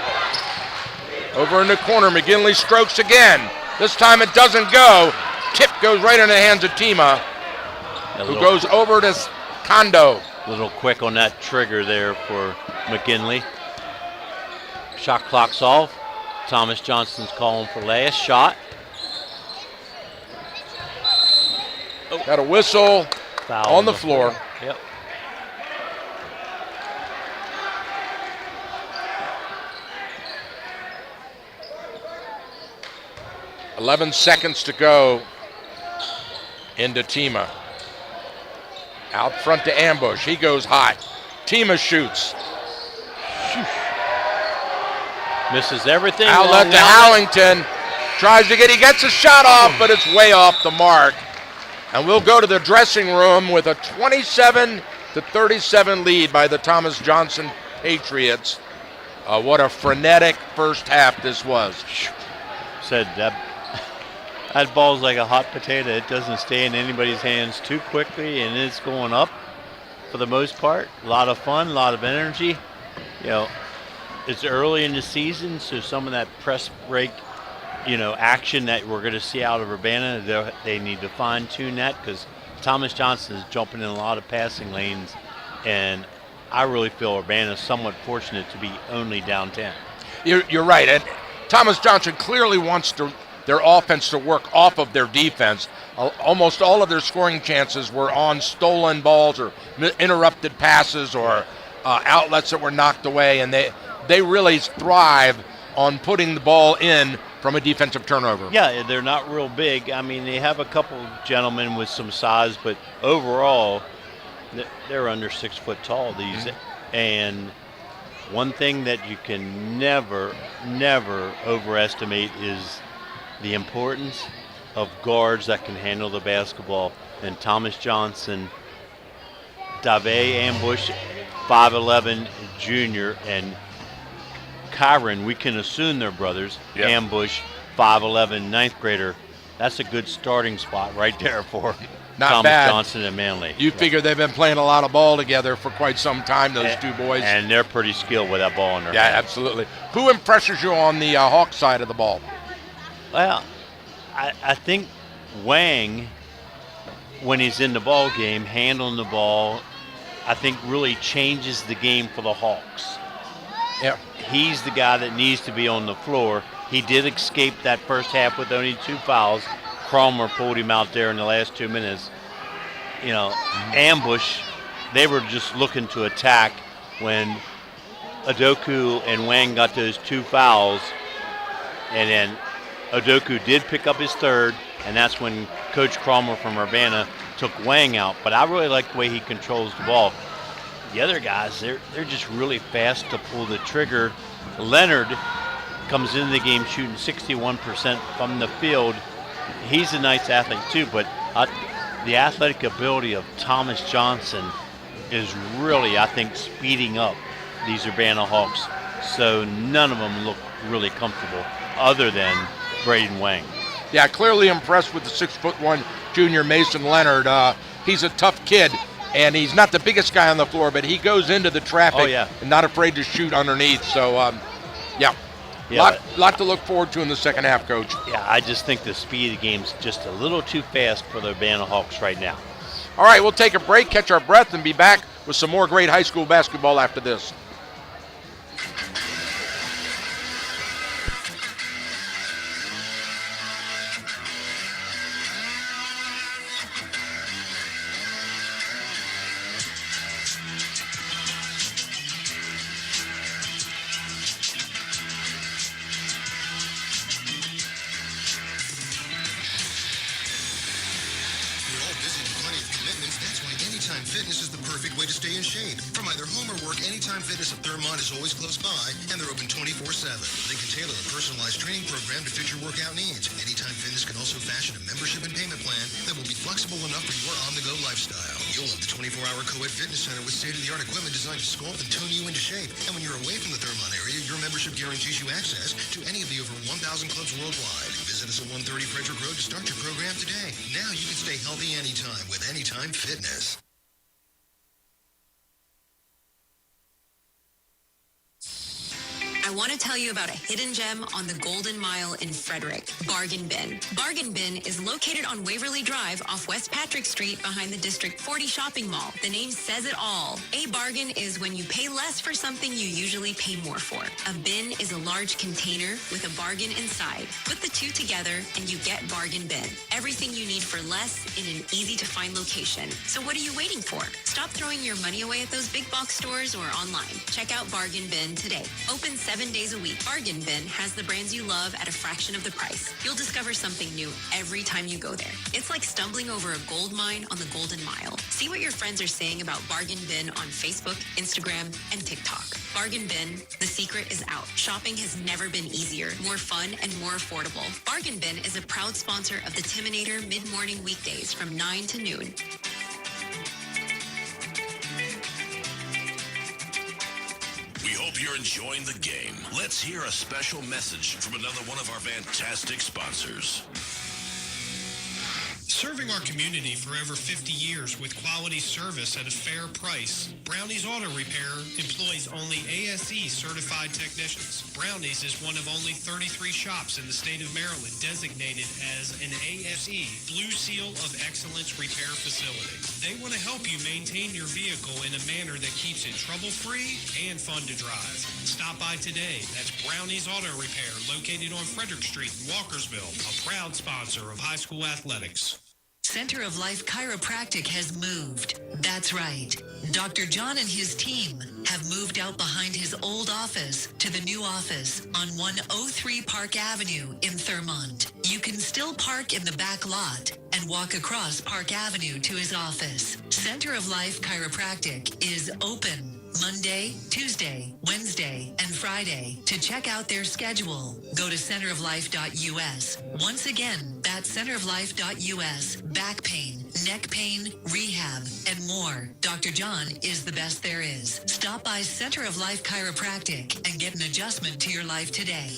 Over in the corner, McGinley strokes again. This time it doesn't go. Tip goes right in the hands of Tima, who goes over to Kondo.
A little quick on that trigger there for McGinley. Shot clock's off. Thomas Johnson's calling for last shot.
Got a whistle
Foul
on the floor.
Yep.
.11 seconds to go into Tima. Out front to Ambush. He goes high. Tima shoots.
Misses everything.
Outlet to Howington. Tries to he gets a shot off, but it's way off the mark. And we'll go to the dressing room with a 27-37 lead by the Thomas Johnson Patriots. What a frenetic first half this was.
Said that ball's like a hot potato. It doesn't stay in anybody's hands too quickly, and it's going up for the most part. A lot of fun, a lot of energy. You know, it's early in the season, so some of that press break, action that we're going to see out of Urbana, they need to fine-tune that because Thomas Johnson is jumping in a lot of passing lanes, and I really feel Urbana is somewhat fortunate to be only down 10.
You're right, and Thomas Johnson clearly wants their offense to work off of their defense. Almost all of their scoring chances were on stolen balls or interrupted passes or outlets that were knocked away, and they really thrive on putting the ball in from a defensive turnover.
Yeah, they're not real big. I mean, they have a couple gentlemen with some size, but overall, they're under 6 foot tall, these. Mm-hmm. And one thing that you can never overestimate is the importance of guards that can handle the basketball. And Thomas Johnson, Dave Ambush, 5'11", junior, and Kyron, we can assume they're brothers. Yep. Ambush, 5'11", ninth grader. That's a good starting spot right there for Thomas Johnson and Manley.
You figure they've been playing a lot of ball together for quite some time, those two boys.
And they're pretty skilled with that ball in their
hand.
Yeah,
absolutely. Who impresses you on the Hawk side of the ball?
Well, I think Wang, when he's in the ball game, handling the ball, I think really changes the game for the Hawks.
Yeah.
He's the guy that needs to be on the floor. He did escape that first half with only 2 fouls. Cromer pulled him out there in the last 2 minutes. Ambush, they were just looking to attack when Adoku and Wang got those 2 fouls. And then Adoku did pick up his third, and that's when Coach Cromer from Urbana took Wang out. But I really like the way he controls the ball. The other guys, they're just really fast to pull the trigger. Leonard comes into the game shooting 61% from the field. He's a nice athlete too, but the athletic ability of Thomas Johnson is really, I think, speeding up these Urbana Hawks. So none of them look really comfortable other than Braden Wang.
Yeah, clearly impressed with the 6'1" junior Mason Leonard. He's a tough kid. And he's not the biggest guy on the floor, but he goes into the traffic and not afraid to shoot underneath. So, lot to look forward to in the second half, Coach.
Yeah, I just think the speed of the game's just a little too fast for the Urbana Hawks right now.
All right, we'll take a break, catch our breath, and be back with some more great high school basketball after this.
Fitness is the perfect way way to stay in shape. From either home or work, Anytime Fitness at Thermont is always close by, and they're open 24/7. They can tailor a personalized training program to fit your workout needs. Anytime Fitness can also fashion a membership and payment plan that will be flexible enough for your on-the-go lifestyle. You'll love the 24-hour co-ed fitness center with state-of-the-art equipment designed to sculpt and tone you into shape. And when you're away from the Thermont area, your membership guarantees you access to any of the over 1,000 clubs worldwide. Visit us at 130 Frederick Road to start your program today. Now you can stay healthy anytime with Anytime Fitness.
I want to tell you about a hidden gem on the Golden Mile in Frederick, Bargain Bin. Bargain Bin is located on Waverly Drive off West Patrick Street behind the District 40 shopping mall. The name says it all. A bargain is when you pay less for something you usually pay more for. A bin is a large container with a bargain inside. Put the two together and you get Bargain Bin. Everything you need for less in an easy-to-find location. So what are you waiting for? Stop throwing your money away at those big box stores or online. Check out Bargain Bin today. Open 7 days a week. Bargain Bin has the brands you love at a fraction of the price. You'll discover something new every time you go there. It's like stumbling over a gold mine on the Golden Mile. See what your friends are saying about Bargain Bin on Facebook, Instagram, and TikTok. Bargain Bin, the secret is out. Shopping has never been easier, more fun, and more affordable. Bargain Bin is a proud sponsor of the Timinator mid-morning weekdays from 9 to noon.
We hope you're enjoying the game. Let's hear a special message from another one of our fantastic sponsors.
Serving our community for over 50 years with quality service at a fair price, Brownie's Auto Repair employs only ASE certified technicians. Brownie's is one of only 33 shops in the state of Maryland designated as an ASE Blue Seal of Excellence repair facility. They want to help you maintain your vehicle in a manner that keeps it trouble-free and fun to drive. Stop by today. That's Brownie's Auto Repair, located on Frederick Street in Walkersville, a proud sponsor of high school athletics.
Center of Life Chiropractic has moved. That's right. Dr. John and his team have moved out behind his old office to the new office on 103 Park Avenue in Thurmont. You can still park in the back lot and walk across Park Avenue to his office. Center of Life Chiropractic is open Monday, Tuesday, Wednesday, and Friday. To check out their schedule, go to centeroflife.us. Once again, that's centeroflife.us. Back pain, neck pain, rehab, and more. Dr. John is the best there is. Stop by Center of Life Chiropractic and get an adjustment to your life today.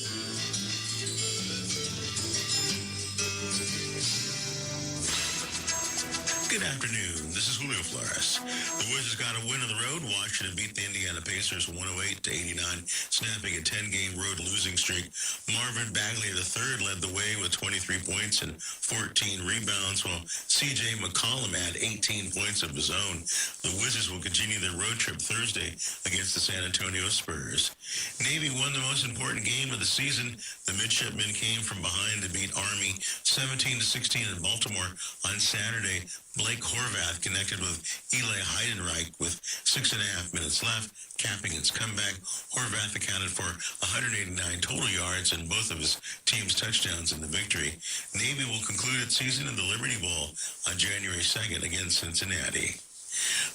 Good afternoon. This is Julio Flores. The Wizards got a win on the road. Washington beat the Indiana Pacers 108-89, snapping a 10-game road losing streak. Marvin Bagley III led the way with 23 points and 14 rebounds, while C.J. McCollum had 18 points of his own. The Wizards will continue their road trip Thursday against the San Antonio Spurs. Navy won the most important game of the season. The midshipmen came from behind to beat Army 17-16 in Baltimore on Saturday. Blake Horvath connected with Eli Heidenreich with 6.5 minutes left, capping its comeback. Horvath accounted for 189 total yards and both of his team's touchdowns in the victory. Navy will conclude its season in the Liberty Bowl on January 2nd against Cincinnati.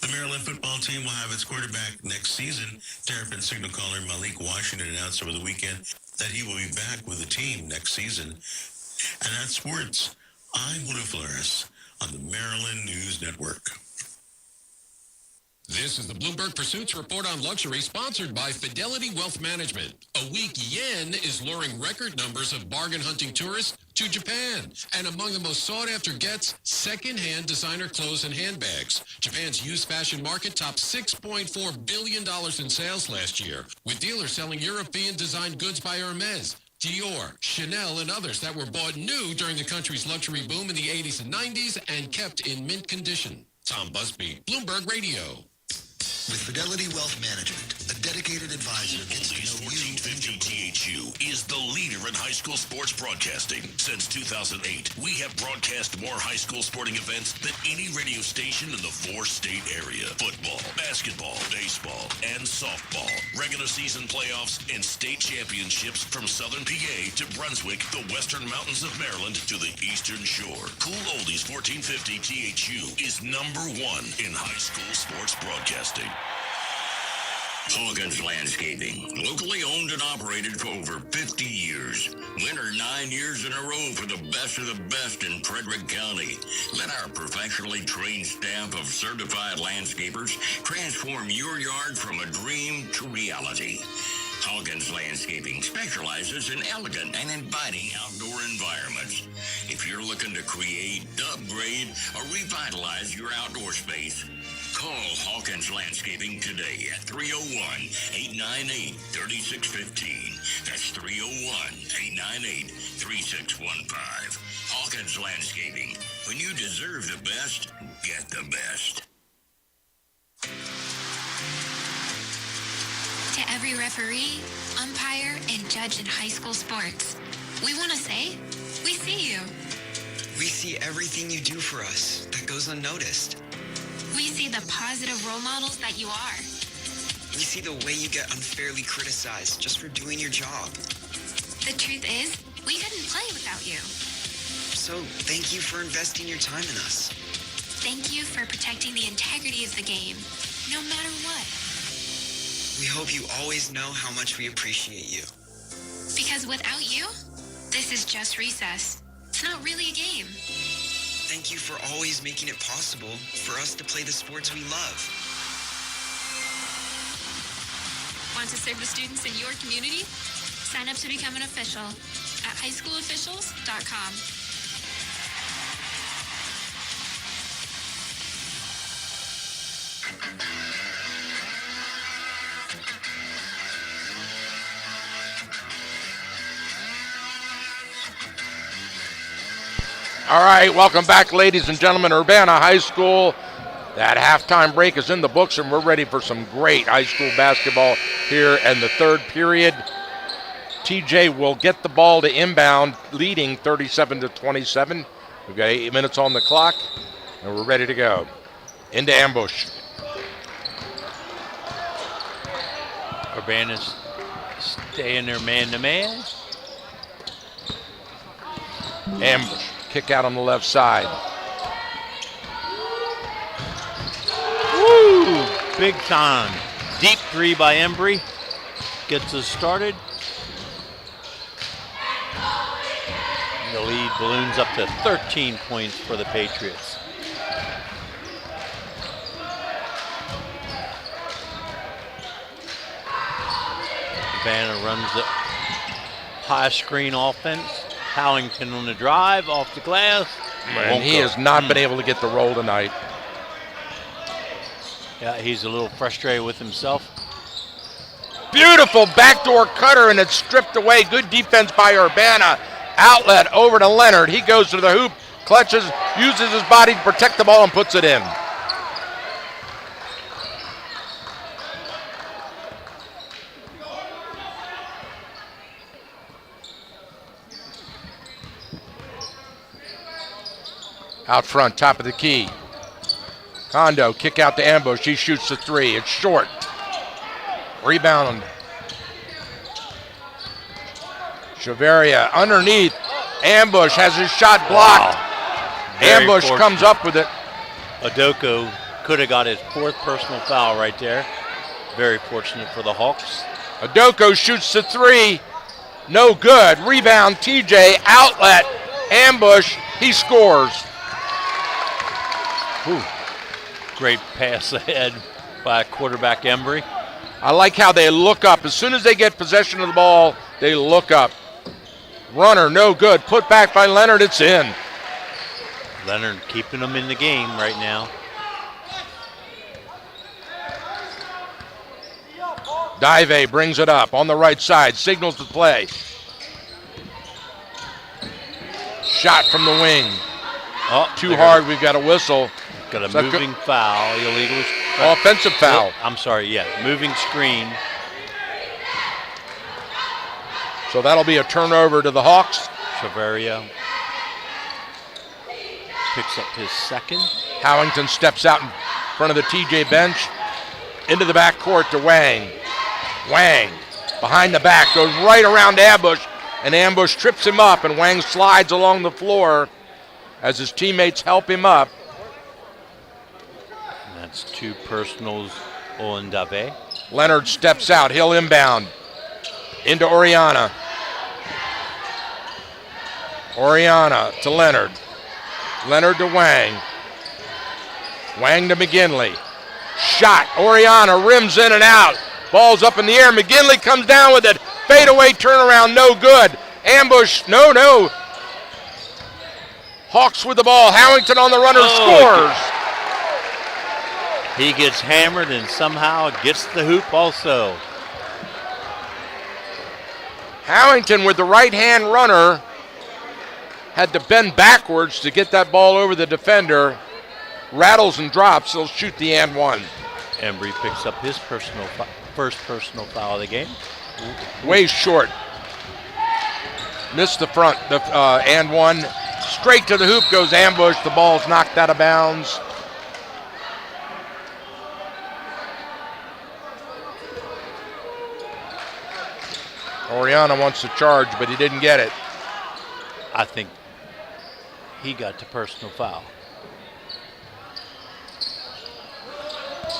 The Maryland football team will have its quarterback next season. Terrapin signal caller Malik Washington announced over the weekend that he will be back with the team next season. And that's sports. I'm Julio Flores on the Maryland News Network.
This is the Bloomberg Pursuits Report on Luxury, sponsored by Fidelity Wealth Management. A weak yen is luring record numbers of bargain-hunting tourists to Japan. And among the most sought-after gets, second-hand designer clothes and handbags. Japan's used fashion market topped $6.4 billion in sales last year, with dealers selling European-designed goods by Hermes, Dior, Chanel, and others that were bought new during the country's luxury boom in the 80s and 90s and kept in mint condition. Tom Busby, Bloomberg Radio.
With Fidelity Wealth Management, a dedicated advisor gets to know you.
THU is the leader in high school sports broadcasting. Since 2008, we have broadcast more high school sporting events than any radio station in the 4-state area. Football, basketball, baseball, and softball. Regular season playoffs and state championships from Southern PA to Brunswick, the Western Mountains of Maryland to the Eastern Shore. Cool Oldies 1450 THU is #1 in high school sports broadcasting.
Hawkins Landscaping, locally owned and operated for over 50 years. Winner 9 years in a row for the best of the best in Frederick County. Let our professionally trained staff of certified landscapers transform your yard from a dream to reality. Hawkins Landscaping specializes in elegant and inviting outdoor environments. If you're looking to create, upgrade, or revitalize your outdoor space, call Hawkins Landscaping today at 301-898-3615. That's 301-898-3615. Hawkins Landscaping. When you deserve the best, get the best.
To every referee, umpire, and judge in high school sports, we want to say, we see you.
We see everything you do for us that goes unnoticed.
We see the positive role models that you are.
We see the way you get unfairly criticized just for doing your job.
The truth is, we couldn't play without you.
So thank you for investing your time in us.
Thank you for protecting the integrity of the game, no matter what.
We hope you always know how much we appreciate you.
Because without you, this is just recess. It's not really a game.
Thank you for always making it possible for us to play the sports we love.
Want to serve the students in your community? Sign up to become an official at highschoolofficials.com.
All right, welcome back, ladies and gentlemen. Urbana High School. That halftime break is in the books, and we're ready for some great high school basketball here in the third period. TJ will get the ball to inbound, leading 37-27. We've got 8 minutes on the clock, and we're ready to go. Into ambush.
Urbana's staying there man-to-man.
Ambush. Kick out on the left side.
Woo! Big time. Deep three by Embry. Gets us started. The lead balloons up to 13 points for the Patriots. Urbana runs the high screen offense. Howington on the drive, off the glass.
And he has not been able to get the roll tonight.
Yeah, he's a little frustrated with himself.
Beautiful backdoor cutter, and it's stripped away. Good defense by Urbana. Outlet over to Leonard. He goes to the hoop, clutches, uses his body to protect the ball, and puts it in. Out front, top of the key. Kondo, kick out to ambush. He shoots the three. It's short. Rebound. Chavaria underneath. Ambush has his shot blocked.
Wow.
Ambush comes up with it.
Adoko could have got his 4th personal foul right there. Very fortunate for the Hawks.
Adoko shoots the three. No good. Rebound, TJ. Outlet. Ambush. He scores.
Whew. Great pass ahead by quarterback Embry.
I like how they look up. As soon as they get possession of the ball, they look up. Runner, no good. Put back by Leonard, it's in.
Leonard keeping them in the game right now.
Dive brings it up on the right side, signals the play. Shot from the wing.
Oh,
too hard, we've got a whistle.
Got a moving foul, illegal.
Offensive foul.
I'm sorry, yeah, moving screen.
So that'll be a turnover to the Hawks.
Chavarria picks up his second.
Howington steps out in front of the TJ bench. Into the back court to Wang. Wang, behind the back, goes right around Ambush, and Ambush trips him up, and Wang slides along the floor as his teammates help him up.
And that's 2 personals on Dave.
Leonard steps out, he'll inbound. Into Oriana. Oriana to Leonard. Leonard to Wang. Wang to McGinley. Shot. Oriana rims in and out. Ball's up in the air. McGinley comes down with it. Fadeaway turnaround, no good. Ambush, no. Hawks with the ball. Howington on the runner, scores.
He gets hammered and somehow gets the hoop also.
Howington with the right-hand runner had to bend backwards to get that ball over the defender. Rattles and drops, he'll shoot the and one.
Embry picks up his first personal foul of the game.
Way short. Missed the front, and one. Straight to the hoop goes Ambush. The ball's knocked out of bounds. Oriana wants to charge, but he didn't get it.
I think he got the personal foul.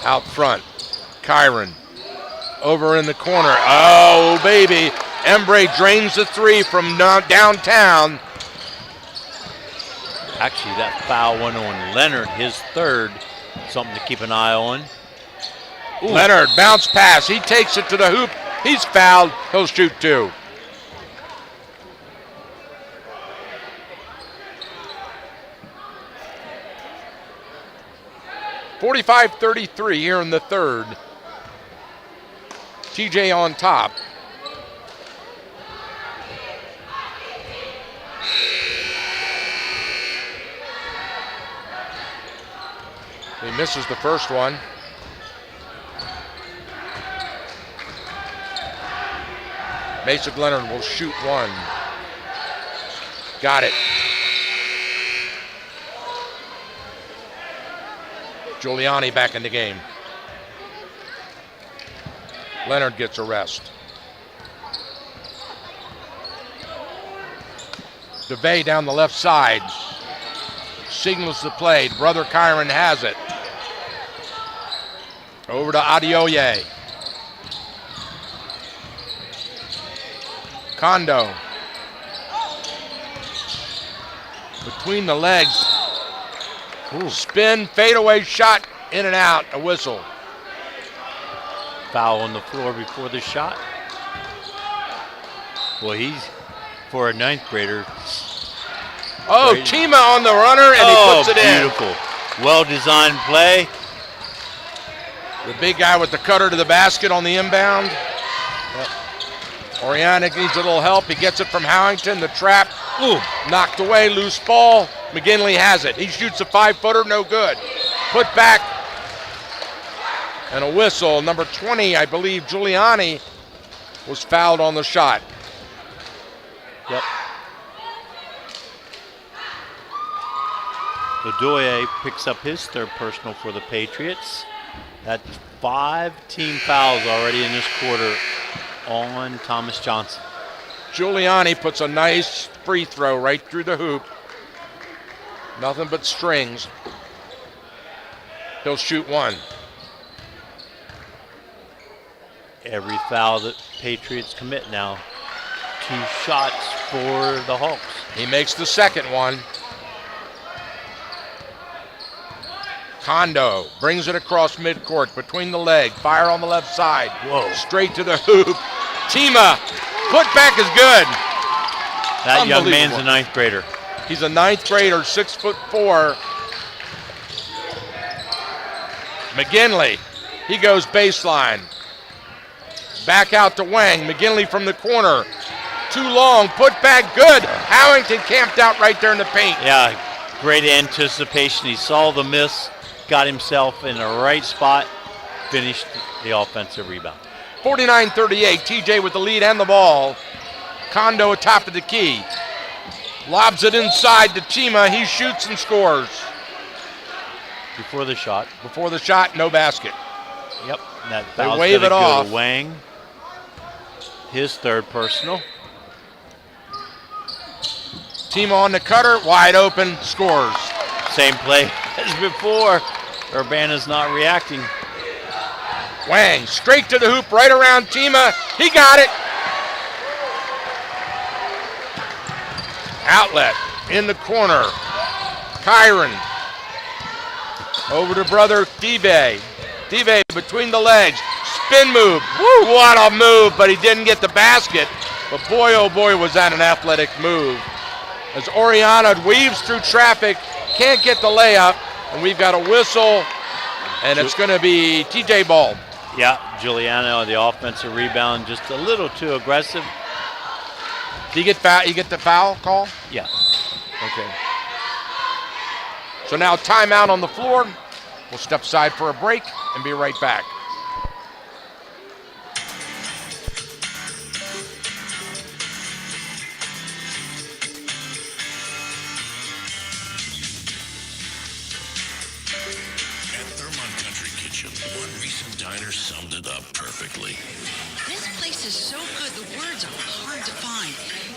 Out front, Kyron over in the corner. Oh, baby. Embry drains the 3 from downtown.
Actually, that foul went on Leonard, his third. Something to keep an eye on.
Ooh. Leonard, bounce pass. He takes it to the hoop. He's fouled. He'll shoot 2. .45-33 here in the third. TJ on top. He misses the first one. Mason Leonard will shoot 1. Got it. Giuliani back in the game. Leonard gets a rest. DeVay down the left side. Signals the play. Brother Kyron has it. Over to Adioye. Kondo. Between the legs. Ooh. Spin, fadeaway shot, in and out, a whistle.
Foul on the floor before the shot. Well, he's, for a 9th grader.
Oh, Tima on the runner, and he puts it in.
Beautiful. Well-designed play.
The big guy with the cutter to the basket on the inbound. Yep. Oriana needs a little help. He gets it from Howington. The trap, knocked away, loose ball. McGinley has it. He shoots a 5-footer, no good. Put back, and a whistle. Number 20, I believe, Giuliani, was fouled on the shot.
Yep. Bedoye picks up his third personal for the Patriots. That's 5 team fouls already in this quarter on Thomas Johnson.
Giuliani puts a nice free throw right through the hoop. Nothing but strings. He'll shoot 1.
Every foul that Patriots commit now, 2 shots for the Hawks.
He makes the second one. Kondo brings it across midcourt between the leg. Fire on the left side.
Whoa.
Straight to the hoop. Tima, put back is good.
That young man's a 9th grader.
He's a 9th grader, 6'4". McGinley, he goes baseline. Back out to Wang. McGinley from the corner. Too long, put back, good. Howington camped out right there in the paint.
Yeah, great anticipation. He saw the miss, got himself in the right spot, finished the offensive rebound.
49-38, TJ with the lead and the ball. Kondo atop of the key. Lobs it inside to Chima. He shoots and scores.
Before the shot.
Before the shot, no basket.
Yep. That
They
foul's
wave
gonna
it
go
off.
to Wang. His third personal.
Chima on the cutter, wide open, scores.
Same play as before. Urbana's not reacting.
Wang straight to the hoop, right around Chima. He got it. Outlet in the corner. Kyron over to brother Dive. Dive between the legs. Spin move. Woo, what a move, but he didn't get the basket. But boy, oh boy, was that an athletic move. As Oriana weaves through traffic, can't get the layup, and we've got a whistle, and it's going to be TJ ball.
Yeah, Giuliano on the offensive rebound, just a little too aggressive.
Did you get the foul call?
Yeah.
Okay. So now timeout on the floor. We'll step aside for a break and be right back.
At Thermont Country Kitchen, one recent diner summed it up perfectly.
This place is so good, the words are hard to find.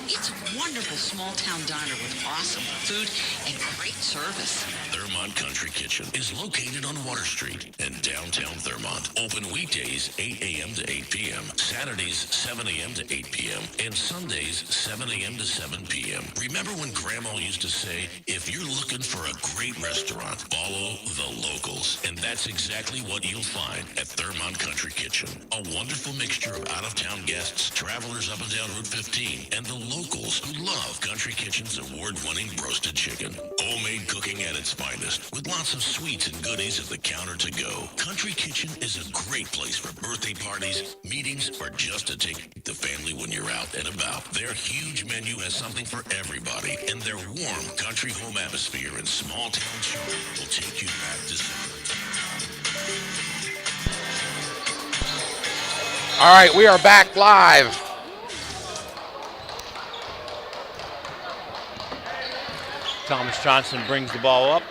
It's a wonderful small-town diner with awesome food and great service.
Thermont Country Kitchen is located on Water Street in downtown Thermont. Open weekdays 8 a.m. to 8 p.m., Saturdays 7 a.m. to 8 p.m., and Sundays 7 a.m. to 7 p.m. Remember when Grandma used to say, if you're looking for a great restaurant, follow the locals. And that's exactly what you'll find at Thermont Country Kitchen. A wonderful mixture of out-of-town guests, travelers up and down Route 15, and the locals who love Country Kitchen's award-winning roasted chicken. Homemade cooking at its finest, with lots of sweets and goodies at the counter to go. Country Kitchen is a great place for birthday parties, meetings, or just to take the family when you're out and about. Their huge menu has something for everybody, and their warm country home atmosphere and small-town charm will take you back to summer.
All right, we are back live.
Thomas Johnson brings the ball up.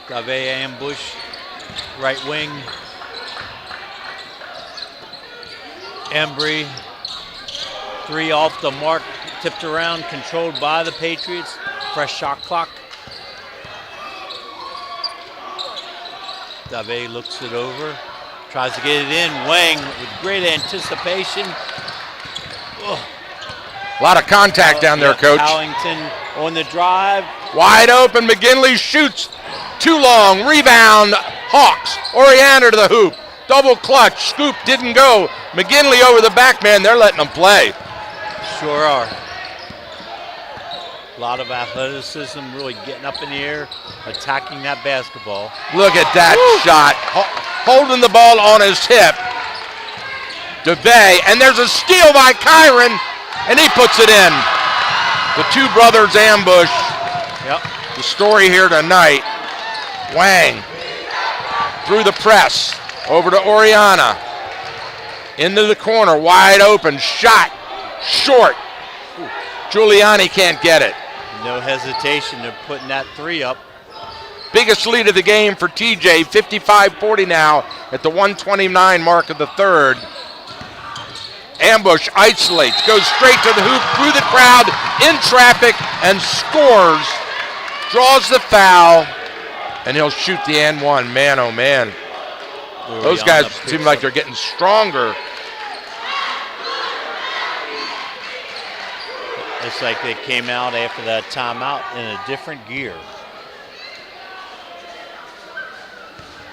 Dave ambush, right wing. Embry, three off the mark, tipped around, controlled by the Patriots. Fresh shot clock. Dave looks it over, tries to get it in. Wang with great anticipation. Ugh.
A lot of contact down there, Coach.
Allington on the drive.
Wide open, McGinley shoots. Too long, rebound, Hawks. Oriana to the hoop. Double clutch, scoop didn't go. McGinley over the back man, they're letting them play.
Sure are. A lot of athleticism, really getting up in the air, attacking that basketball.
Look at that shot. Holding the ball on his hip. DeVay, and there's a steal by Kyron, and he puts it in. The two brothers ambush.
Yep.
The story here tonight. Wang through the press, over to Oriana. Into the corner, wide open, shot, short. Giuliani can't get it.
No hesitation of putting that three up.
Biggest lead of the game for TJ, 55-40 now at the 129 mark of the third. Ambush, isolates, goes straight to the hoop, through the crowd, in traffic, and scores. Draws the foul, and he'll shoot the and one. Man, oh man. Those guys seem like they're getting stronger.
It's like they came out after that timeout in a different gear.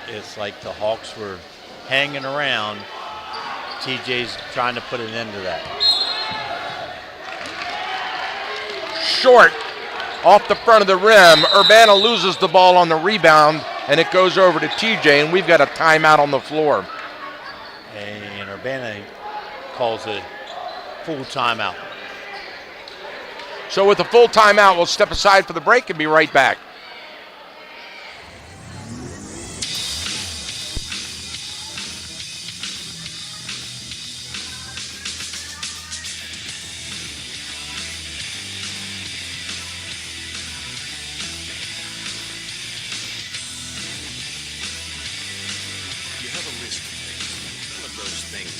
It's like the Hawks were hanging around. TJ's trying to put an end to that.
Short, off the front of the rim. Urbana loses the ball on the rebound, and it goes over to TJ, and we've got a timeout on the floor.
And Urbana calls a full timeout.
So with a full timeout, we'll step aside for the break and be right back.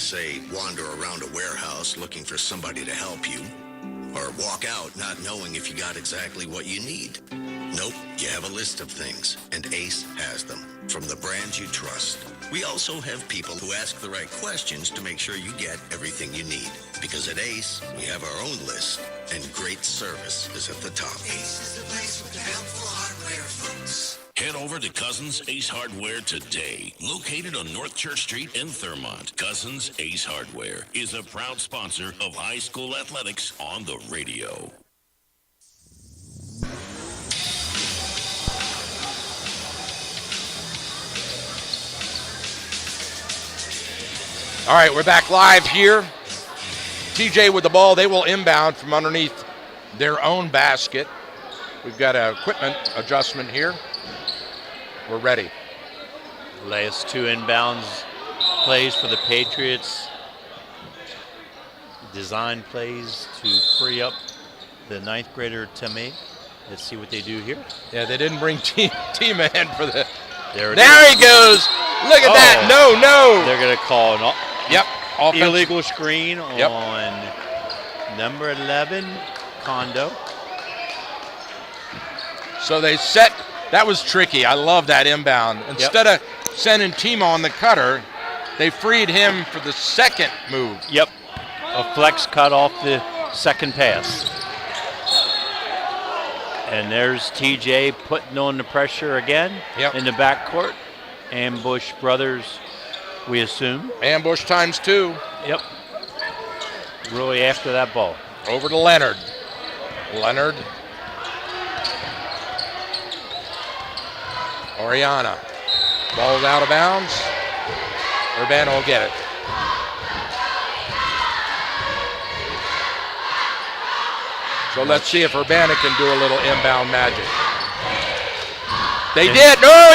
say, wander around a warehouse looking for somebody to help you, or walk out not knowing if you got exactly what you need. Nope, you have a list of things, and Ace has them, from the brands you trust. We also have people who ask the right questions to make sure you get everything you need. Because at Ace, we have our own list, and great service is at the top.
Ace is the place with the helpful hardware, folks.
Head over to Cousins Ace Hardware today. Located on North Church Street in Thurmont, Cousins Ace Hardware is a proud sponsor of high school athletics on the radio.
All right, we're back live here. TJ with the ball. They will inbound from underneath their own basket. We've got an equipment adjustment here. We're ready.
Last 2 inbounds plays for the Patriots. Design plays to free up the 9th grader Timmy. Let's see what they do here.
Yeah, they didn't bring T-Man for the...
There
he goes. Look at that. No.
They're going to call an illegal
Offensive.
screen on number 11, Kondo.
So they set... That was tricky. I love that inbound. Instead of sending Timo on the cutter, they freed him for the second move.
Yep. A flex cut off the second pass. And there's TJ putting on the pressure again in the backcourt. Ambush brothers, we assume.
Ambush times 2.
Yep. Really after that ball.
Over to Leonard. Leonard. Oriana. Ball's out of bounds. Urbana will get it. So let's see if Urbana can do a little inbound magic. They did. No,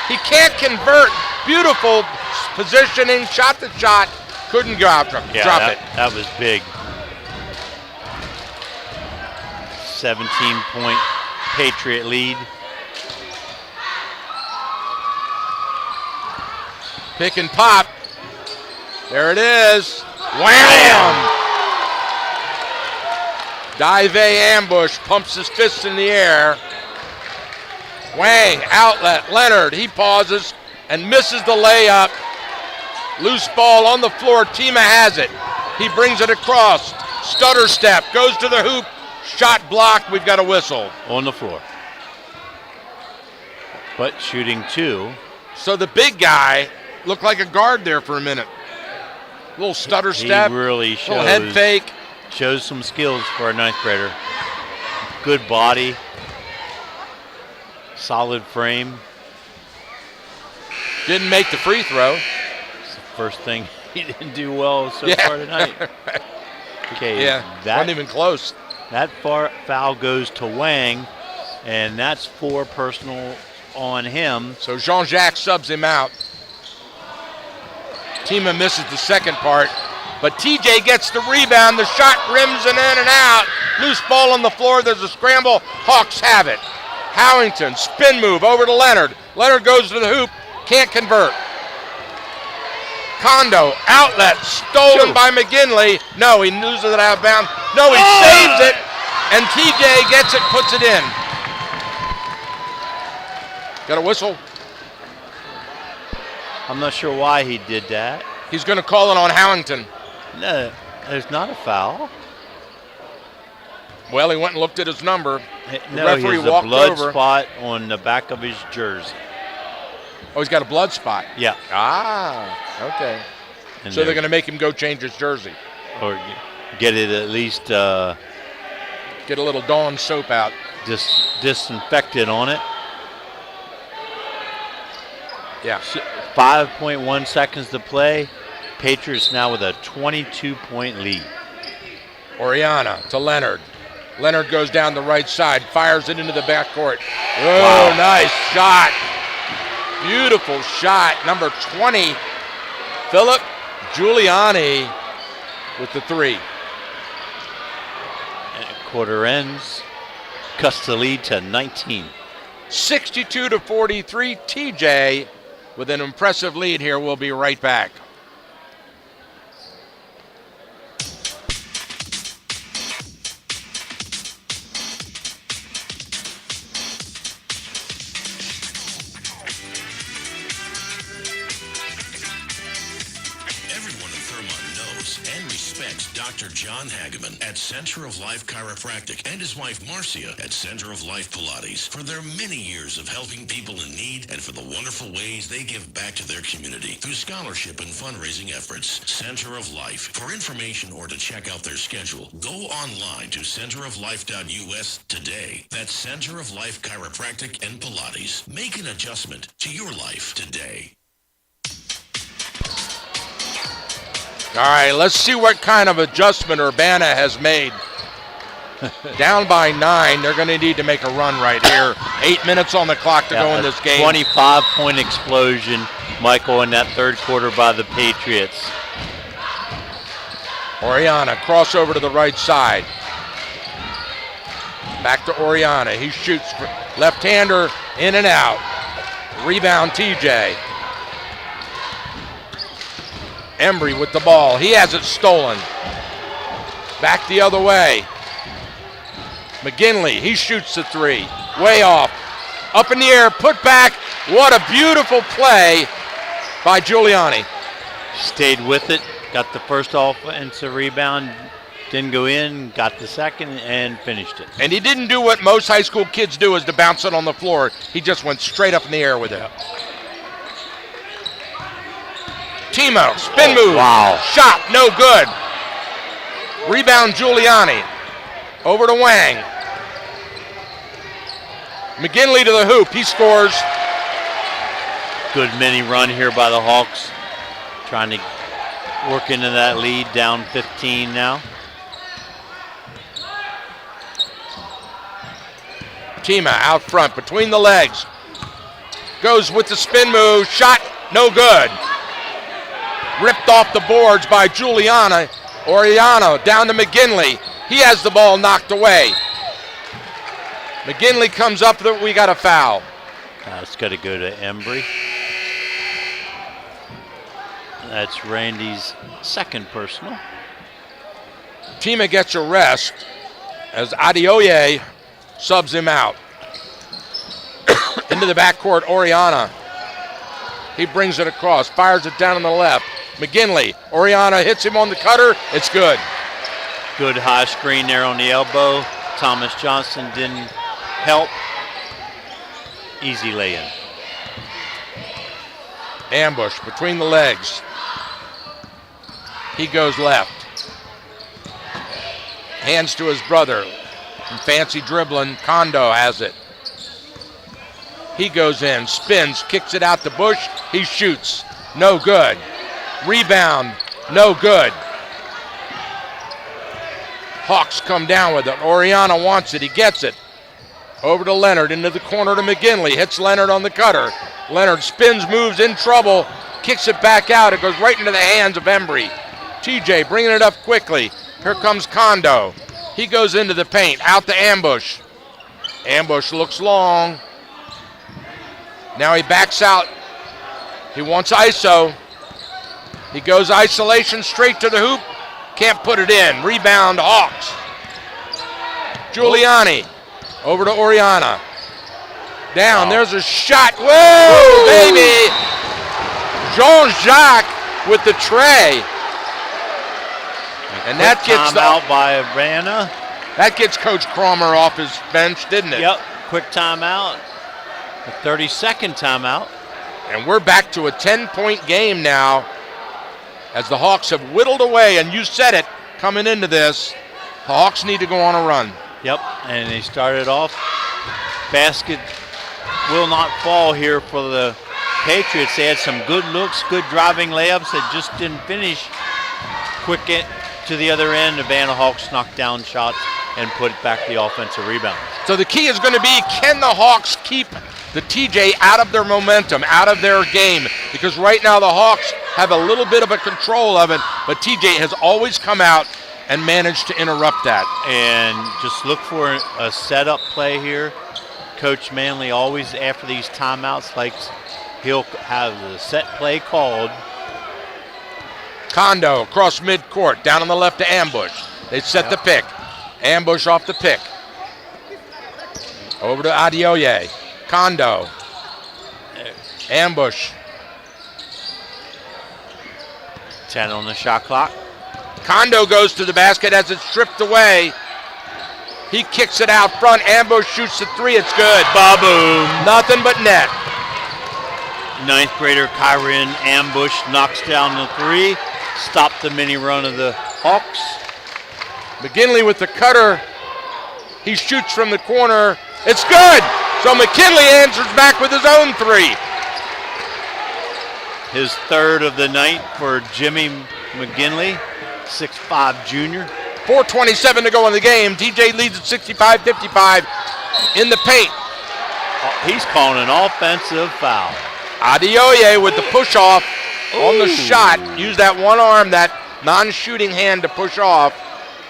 he can't convert. Beautiful positioning, shot the shot. Couldn't drop it.
That was big. 17-point Patriot lead.
Pick and pop. There it is. Wham! Dive ambush, pumps his fists in the air. Wang, outlet, Leonard, he pauses and misses the layup. Loose ball on the floor, Tima has it. He brings it across, stutter step, goes to the hoop, shot blocked, we've got a whistle.
On the floor. But shooting 2.
So the big guy looked like a guard there for a minute. Little stutter step,
he really shows,
little head fake.
Shows some skills for a 9th grader. Good body. Solid frame.
Didn't make the free throw.
It's the first thing he didn't do well so far tonight. Okay,
wasn't even close.
That foul goes to Wang, and that's 4 personal on him.
So Jean-Jacques subs him out. Tima misses the second part, but TJ gets the rebound. The shot rims and in and out. Loose ball on the floor. There's a scramble. Hawks have it. Howington, spin move over to Leonard. Leonard goes to the hoop, can't convert. Kondo, outlet, stolen by McGinley. No, he loses it out of bounds. No, he saves it, and TJ gets it, puts it in. Got a whistle?
I'm not sure why he did that.
He's going to call it on Howington.
No, there's not a foul.
Well, he went and looked at his number.
No, he has a blood spot on the back of his jersey.
Oh, he's got a blood spot?
Yeah.
Ah, okay.
And
so they're going to make him go change his jersey.
Or get it at least...
get a little Dawn soap out.
Disinfected on it.
Yeah.
5.1 seconds to play. Patriots now with a 22-point lead.
Oriana to Leonard. Leonard goes down the right side, fires it into the backcourt. Oh, nice shot. Beautiful shot. Number 20, Philip Giuliani with the 3.
And quarter ends. Cuts the lead to 19.
62-43. TJ with an impressive lead here. We'll be right back.
expects Dr. John Hageman at Center of Life Chiropractic and his wife Marcia at Center of Life Pilates for their many years of helping people in need and for the wonderful ways they give back to their community through scholarship and fundraising efforts. Center of Life. For information or to check out their schedule, go online to centeroflife.us today. That's Center of Life Chiropractic and Pilates. Make an adjustment to your life today.
All right, let's see what kind of adjustment Urbana has made. Down by 9, they're going to need to make a run right here. 8 minutes on the clock to go in this game.
25-point explosion, Michael, in that third quarter by the Patriots.
Oriana, crossover to the right side. Back to Oriana. He shoots left-hander, in and out. Rebound, TJ. Embry with the ball. He has it stolen. Back the other way. McGinley, he shoots the three. Way off. Up in the air, put back. What a beautiful play by Giuliani.
Stayed with it, got the first offensive rebound, didn't go in, got the second, and finished it.
And he didn't do what most high school kids do, is to bounce it on the floor. He just went straight up in the air with it. Timo, spin move.
Wow.
Shot, no good. Rebound, Giuliani. Over to Wang. McGinley to the hoop. He scores.
Good mini run here by the Hawks. Trying to work into that lead, down 15 now.
Tima out front, between the legs. Goes with the spin move. Shot, no good. Ripped off the boards by Giuliani. Oriano down to McGinley. He has the ball knocked away. McGinley comes up, we got a foul.
It's got to go to Embry. That's Randy's second personal.
Tima gets a rest as Adeoye subs him out. Into the backcourt, Oriana. He brings it across, fires it down on the left. McGinley, Oriana hits him on the cutter, it's good.
Good high screen there on the elbow. Thomas Johnson didn't help. Easy lay-in.
Ambush between the legs. He goes left. Hands to his brother. And fancy dribbling, Kondo has it. He goes in, spins, kicks it out to Bush. He shoots, no good. Rebound, no good. Hawks come down with it. Oriana wants it, he gets it. Over to Leonard, into the corner to McGinley. Hits Leonard on the cutter. Leonard spins, moves, in trouble. Kicks it back out. It goes right into the hands of Embry. TJ bringing it up quickly. Here comes Kondo. He goes into the paint, out to Ambush. Ambush looks long. Now he backs out. He wants ISO. He goes isolation straight to the hoop. Can't put it in. Rebound, Hawks. Giuliani. Over to Oriana. Down, there's a shot. Whoa, baby! Jean-Jacques with the tray. And that gets
out by Urbana.
That gets Coach Cromer off his bench, didn't it?
Yep, quick timeout. A 30-second timeout.
And we're back to a 10-point game now as the Hawks have whittled away, and you said it coming into this, the Hawks need to go on a run.
Yep, and they started off. Basket will not fall here for the Patriots. They had some good looks, good driving layups that just didn't finish. Quick it to the other end. The Urbana Hawks knocked down shots and put back the offensive rebound.
So the key is going to be, can the Hawks keep the TJ out of their momentum, out of their game? Because right now the Hawks have a little bit of a control of it, but TJ has always come out and managed to interrupt that.
And just look for a setup play here. Coach Manley always, after these timeouts, likes he'll have the set play called.
Kondo across midcourt, down on the left to Ambush. They set the pick. Ambush off the pick. Over to Adeoye. Kondo. Ambush.
10 on the shot clock.
Kondo goes to the basket as it's stripped away. He kicks it out front. Ambush shoots the three. It's good.
Ba-boom.
Nothing but net.
Ninth grader Kyron Ambush knocks down the three. Stop the mini run of the Hawks.
McGinley with the cutter. He shoots from the corner. It's good. So McKinley answers back with his own three.
His third of the night for Jimmy McGinley, 6'5" junior.
4:27 to go in the game. TJ leads at 65-55 in the paint.
He's calling an offensive foul.
Adeoye with the push-off on the shot. Use that one arm, that non-shooting hand to push off,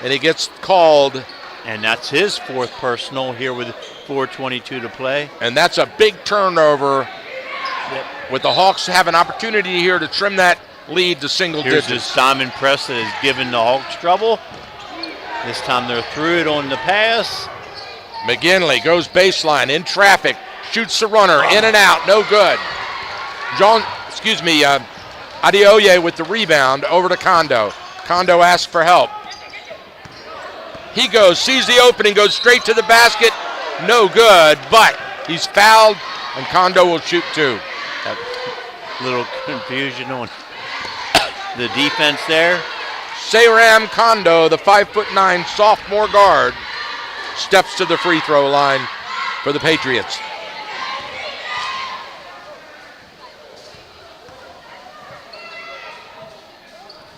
and it gets called.
And that's his fourth personal here with 4:22 to play.
And that's a big turnover. With the Hawks have an opportunity here to trim that lead to single
digits.
digits.
Here's this diamond press that has given the Hawks trouble. This time they're through it on the pass.
McGinley goes baseline in traffic, shoots the runner, in and out, no good. Adeoye with the rebound over to Kondo. Kondo asks for help. He goes, sees the opening, goes straight to the basket, no good, but he's fouled, and Kondo will shoot two.
Little confusion on the defense there.
Seyram Kondo, the 5'9" sophomore guard, steps to the free throw line for the Patriots.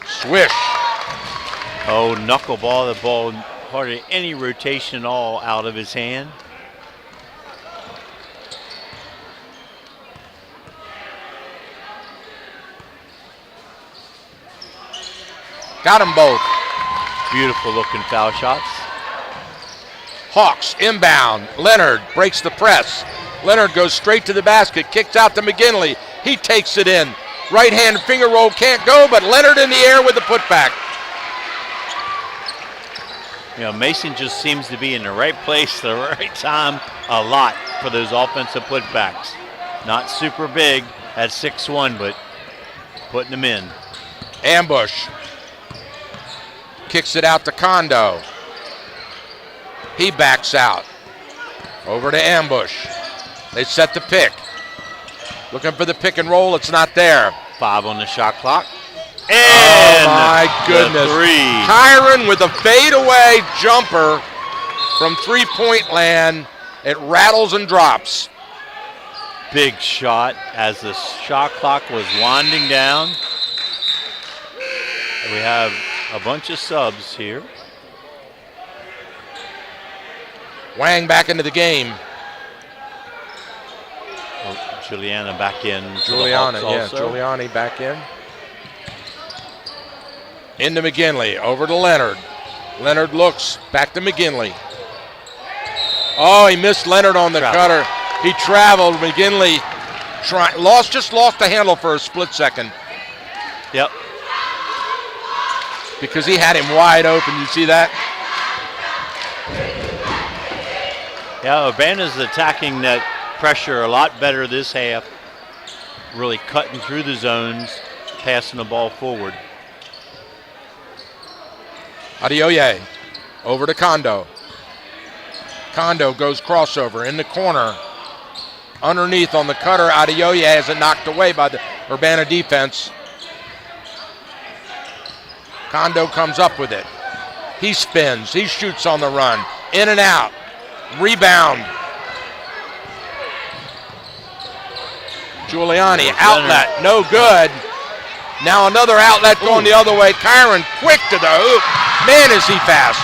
Swish.
Oh, knuckleball, the ball, hardly any rotation at all out of his hand.
Got them both.
Beautiful looking foul shots.
Hawks inbound. Leonard breaks the press. Leonard goes straight to the basket, kicks out to McGinley. He takes it in. Right hand finger roll can't go, but Leonard in the air with the putback.
You know, Mason just seems to be in the right place at the right time a lot for those offensive putbacks. Not super big at 6'1", but putting them in.
Ambush. Kicks it out to Kondo. He backs out. Over to Ambush. They set the pick. Looking for the pick and roll. It's not there.
5 on the shot clock.
And oh my goodness.
The three.
Kyron with a fadeaway jumper from three-point land. It rattles and drops.
Big shot as the shot clock was winding down. We have a bunch of subs here.
Wang back into the game.
Oh, Juliana back in.
Giuliani back in. Into McGinley, over to Leonard. Leonard looks, back to McGinley. Oh, he missed Leonard on the cutter. He traveled. McGinley just lost the handle for a split second.
Yep.
Because he had him wide open. You see that?
Yeah, Urbana's attacking that pressure a lot better this half. Really cutting through the zones, passing the ball forward.
Adeoye over to Kondo. Kondo goes crossover in the corner. Underneath on the cutter, Adeoye has it knocked away by the Urbana defense. Kondo comes up with it. He spins. He shoots on the run. In and out. Rebound. Giuliani, outlet, no good. Now another outlet going the other way. Kyron quick to the hoop. Man, is he fast.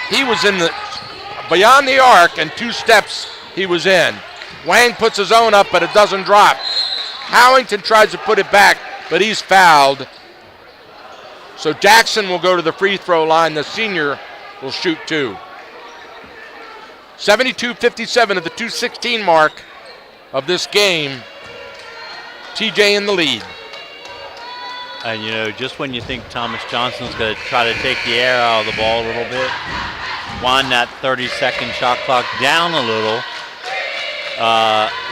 He was in the beyond the arc, and 2 steps he was in. Wang puts his own up, but it doesn't drop. Howington tries to put it back, but he's fouled. So Jackson will go to the free throw line. The senior will shoot 2. 72-57 at the 2:16 mark of this game. TJ in the lead.
And you know, just when you think Thomas Johnson's going to try to take the air out of the ball a little bit, wind that 30-second shot clock down a little,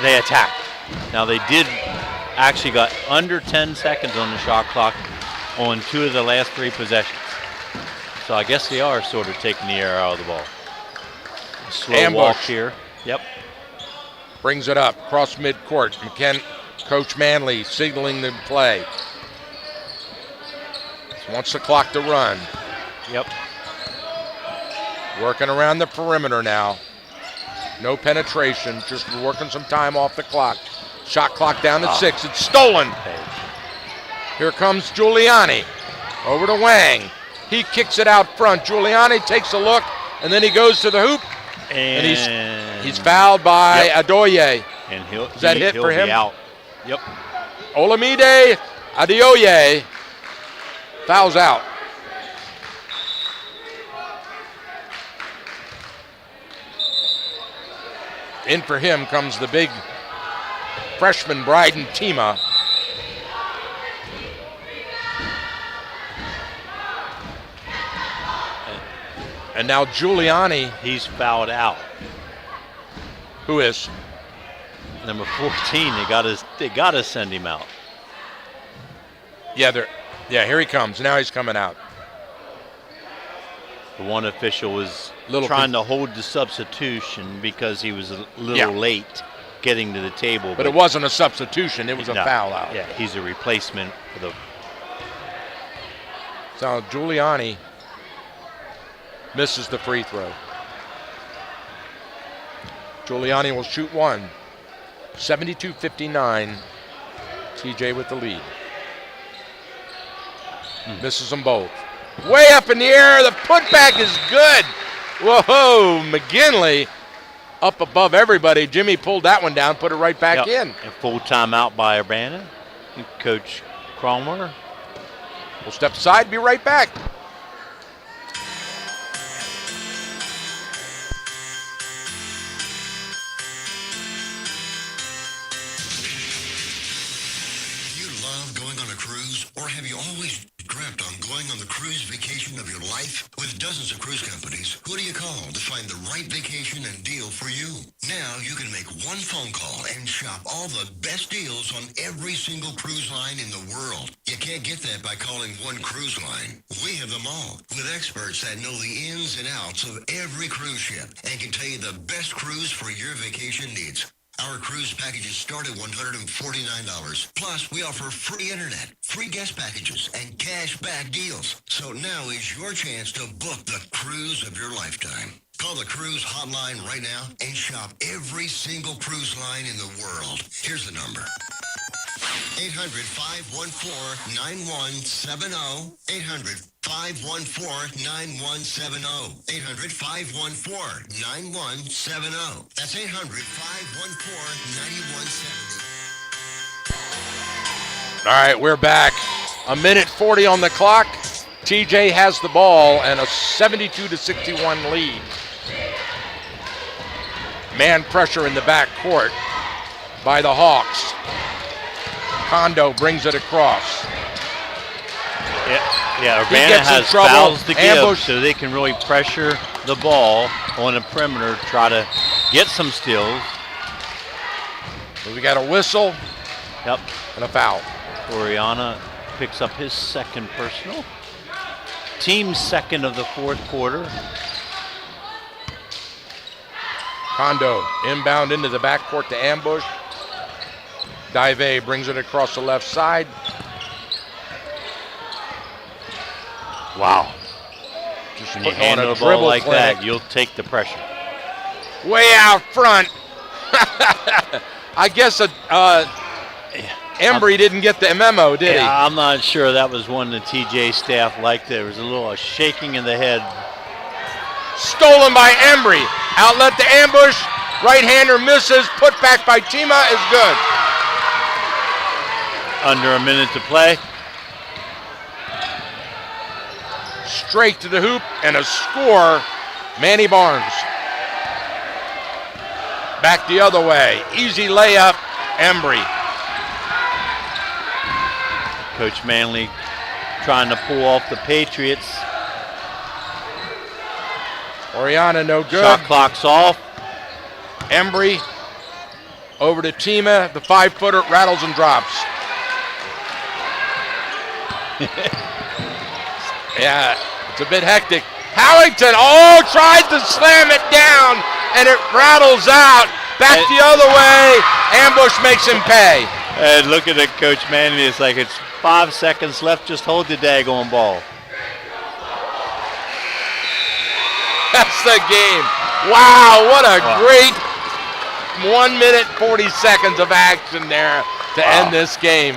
they attack. Now they did actually got under 10 seconds on the shot clock on 2 of the last 3 possessions. So I guess they are sort of taking the air out of the ball. A slow walk here. Yep.
Brings it up, cross midcourt. Coach Manley signaling the play. Wants the clock to run.
Yep.
Working around the perimeter now. No penetration, just working some time off the clock. Shot clock down to 6. It's stolen. Here comes Giuliani. Over to Wang. He kicks it out front. Giuliani takes a look, and then he goes to the hoop. And he's fouled by Adoye.
And
is that hit for him?
Be out. Yep.
Olamide Adeoye fouls out. In for him comes the big freshman Bryden Tima. And now Giuliani.
He's fouled out.
Who is?
Number 14. They gotta send him out.
Yeah, here he comes. Now he's coming out.
The one official was trying to hold the substitution because he was a little late getting to the table.
But it wasn't a substitution. It was a foul out.
Yeah, he's a replacement for the.
So Giuliani misses the free throw. Giuliani will shoot one. 72-59. TJ with the lead. Misses them both. Way up in the air. The putback is good. Whoa, McGinley up above everybody. Jimmy pulled that one down, put it right back in.
And full timeout by Urbana. Coach Cromwell.
We'll step aside, be right back.
Or have you always dreamt on going on the cruise vacation of your life? With dozens of cruise companies, who do you call to find the right vacation and deal for you? Now you can make one phone call and shop all the best deals on every single cruise line in the world. You can't get that by calling one cruise line. We have them all, with experts that know the ins and outs of every cruise ship and can tell you the best cruise for your vacation needs. Our cruise packages start at $149. Plus, we offer free internet, free guest packages, and cash back deals. So now is your chance to book the cruise of your lifetime. Call the cruise hotline right now and shop every single cruise line in the world. Here's the number. 800-514-9170. 800-514-9170. 800-514-9170. That's 800-514-9170.
All right, we're back. 1:40 on the clock. TJ has the ball and a 72-61 lead. Man pressure in the back court by the Hawks. Kondo brings it across.
Yeah, Urbana has fouls to give, so they can really pressure the ball on the perimeter, try to get some steals.
So we got a whistle.
Yep.
And a foul.
Oriana picks up his second personal. Team's second of the fourth quarter.
Kondo inbound into the backcourt to ambush. Dive brings it across the left side.
Wow.
Just
when you handle the ball like that, you'll take the pressure.
Way out front. I guess Embry didn't get the memo, did he?
I'm not sure that was one the TJ staff liked. There was a little shaking in the head.
Stolen by Embry. Outlet to ambush. Right-hander misses. Put back by Tima is good.
Under a minute to play.
Straight to the hoop and a score. Manny Barnes. Back the other way. Easy layup. Embry.
Coach Manley trying to pull off the Patriots.
Oriana no good.
Shot clock's off.
Embry Over to Tima, the 5-footer, rattles and drops. Yeah, it's a bit hectic. Howington, tried to slam it down, and it rattles out. Back the other way. Ambush makes him pay.
And look at it, Coach Manning. It's like it's 5 seconds left. Just hold the daggone ball.
That's the game. Wow, what a great 1 minute, 40 seconds of action there to end this game.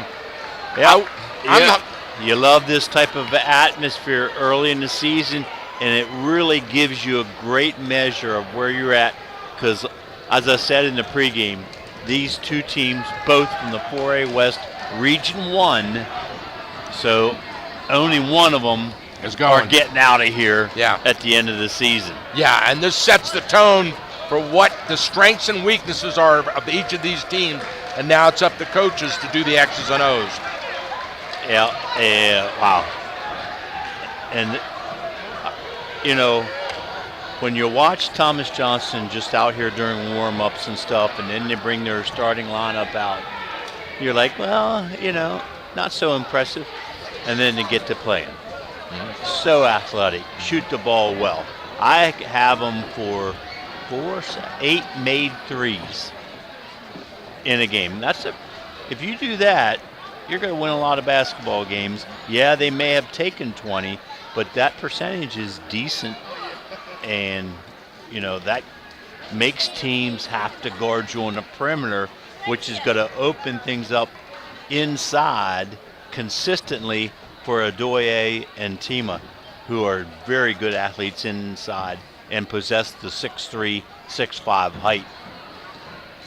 You love this type of atmosphere early in the season, and it really gives you a great measure of where you're at because, as I said in the pregame, these two teams, both from the 4A West Region 1, so only one of them are getting out of here at the end of the season.
Yeah, and this sets the tone for what the strengths and weaknesses are of each of these teams, and now it's up to coaches to do the X's and O's.
Wow. And, when you watch Thomas Johnson just out here during warm-ups and stuff, and then they bring their starting lineup out, you're like, well, not so impressive. And then they get to playing. So athletic, shoot the ball well. I have them for 8 made threes in a game. If you do that, you're going to win a lot of basketball games. Yeah, they may have taken 20, but that percentage is decent. And, that makes teams have to guard you on the perimeter, which is going to open things up inside consistently for Adoye and Tima, who are very good athletes inside and possess the 6'3", 6'5" height.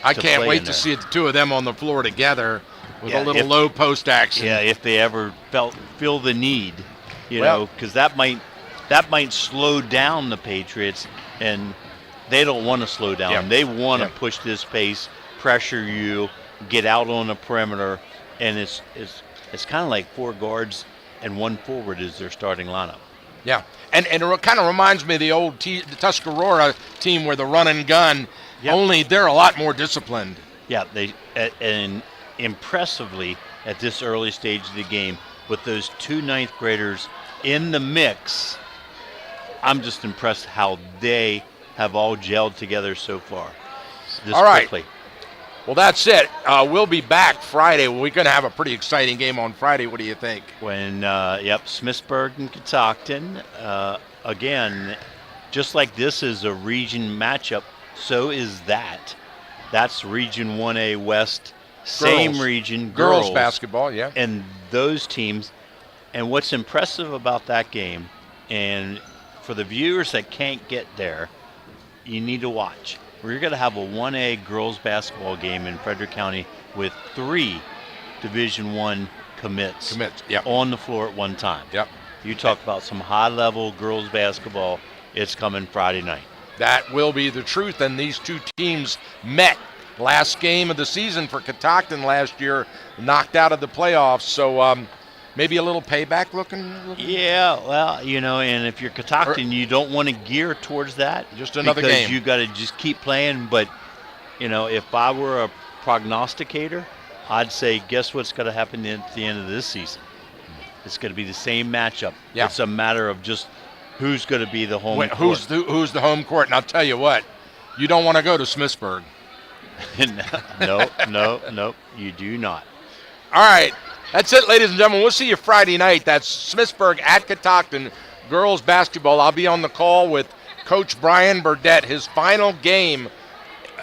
I can't wait to see the two of them on the floor together with a little low post action.
Yeah, if they ever feel the need, because that might slow down the Patriots, and they don't want to slow down.
Yeah.
They want to push this pace, pressure you, get out on the perimeter, and it's kind of like 4 guards and 1 forward is their starting lineup.
Yeah, and it kind of reminds me of the old the Tuscarora team where the run and gun, only they're a lot more disciplined.
Yeah, and impressively at this early stage of the game with those 2 ninth graders in the mix, I'm just impressed how they have all gelled together so far.
All right.
Quickly.
Well, that's it. We'll be back Friday. We're going to have a pretty exciting game on Friday. What do you think?
When, Smithsburg and Catoctin. Again, just like this is a region matchup, so is that. That's Region 1A West, same region.
Girls basketball, yeah.
And those teams. And what's impressive about that game, and for the viewers that can't get there, you need to watch. We're going to have a 1A girls basketball game in Frederick County with 3 Division I commits on the floor at one time.
Yep.
You talk about some high-level girls basketball, it's coming Friday night.
That will be the truth, and these two teams met last game of the season for Catoctin last year, knocked out of the playoffs, so maybe a little payback looking?
Yeah, well, and if you're Catoctin, you don't want to gear towards that.
Just another
because
game.
You got to just keep playing. But, if I were a prognosticator, I'd say, guess what's going to happen at the end of this season? It's going to be the same matchup.
Yeah.
It's a matter of just who's going to be the home court.
Who's the home court? And I'll tell you what, you don't want to go to Smithsburg.
No, you do not.
All right. That's it, ladies and gentlemen. We'll see you Friday night. That's Smithsburg at Catoctin girls basketball. I'll be on the call with Coach Brian Burdett, his final game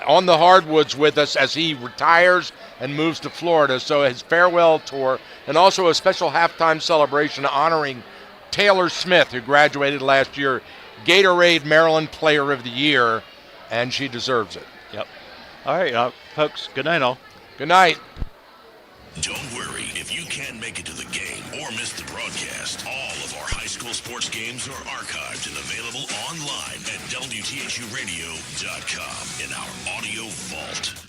on the hardwoods with us as he retires and moves to Florida. So his farewell tour, and also a special halftime celebration honoring Taylor Smith, who graduated last year, Gatorade Maryland Player of the Year, and she deserves it.
Yep. All right, folks, good night all.
Good night.
Don't worry if you can't make it to the game or miss the broadcast. All of our high school sports games are archived and available online at WTHUradio.com in our audio vault.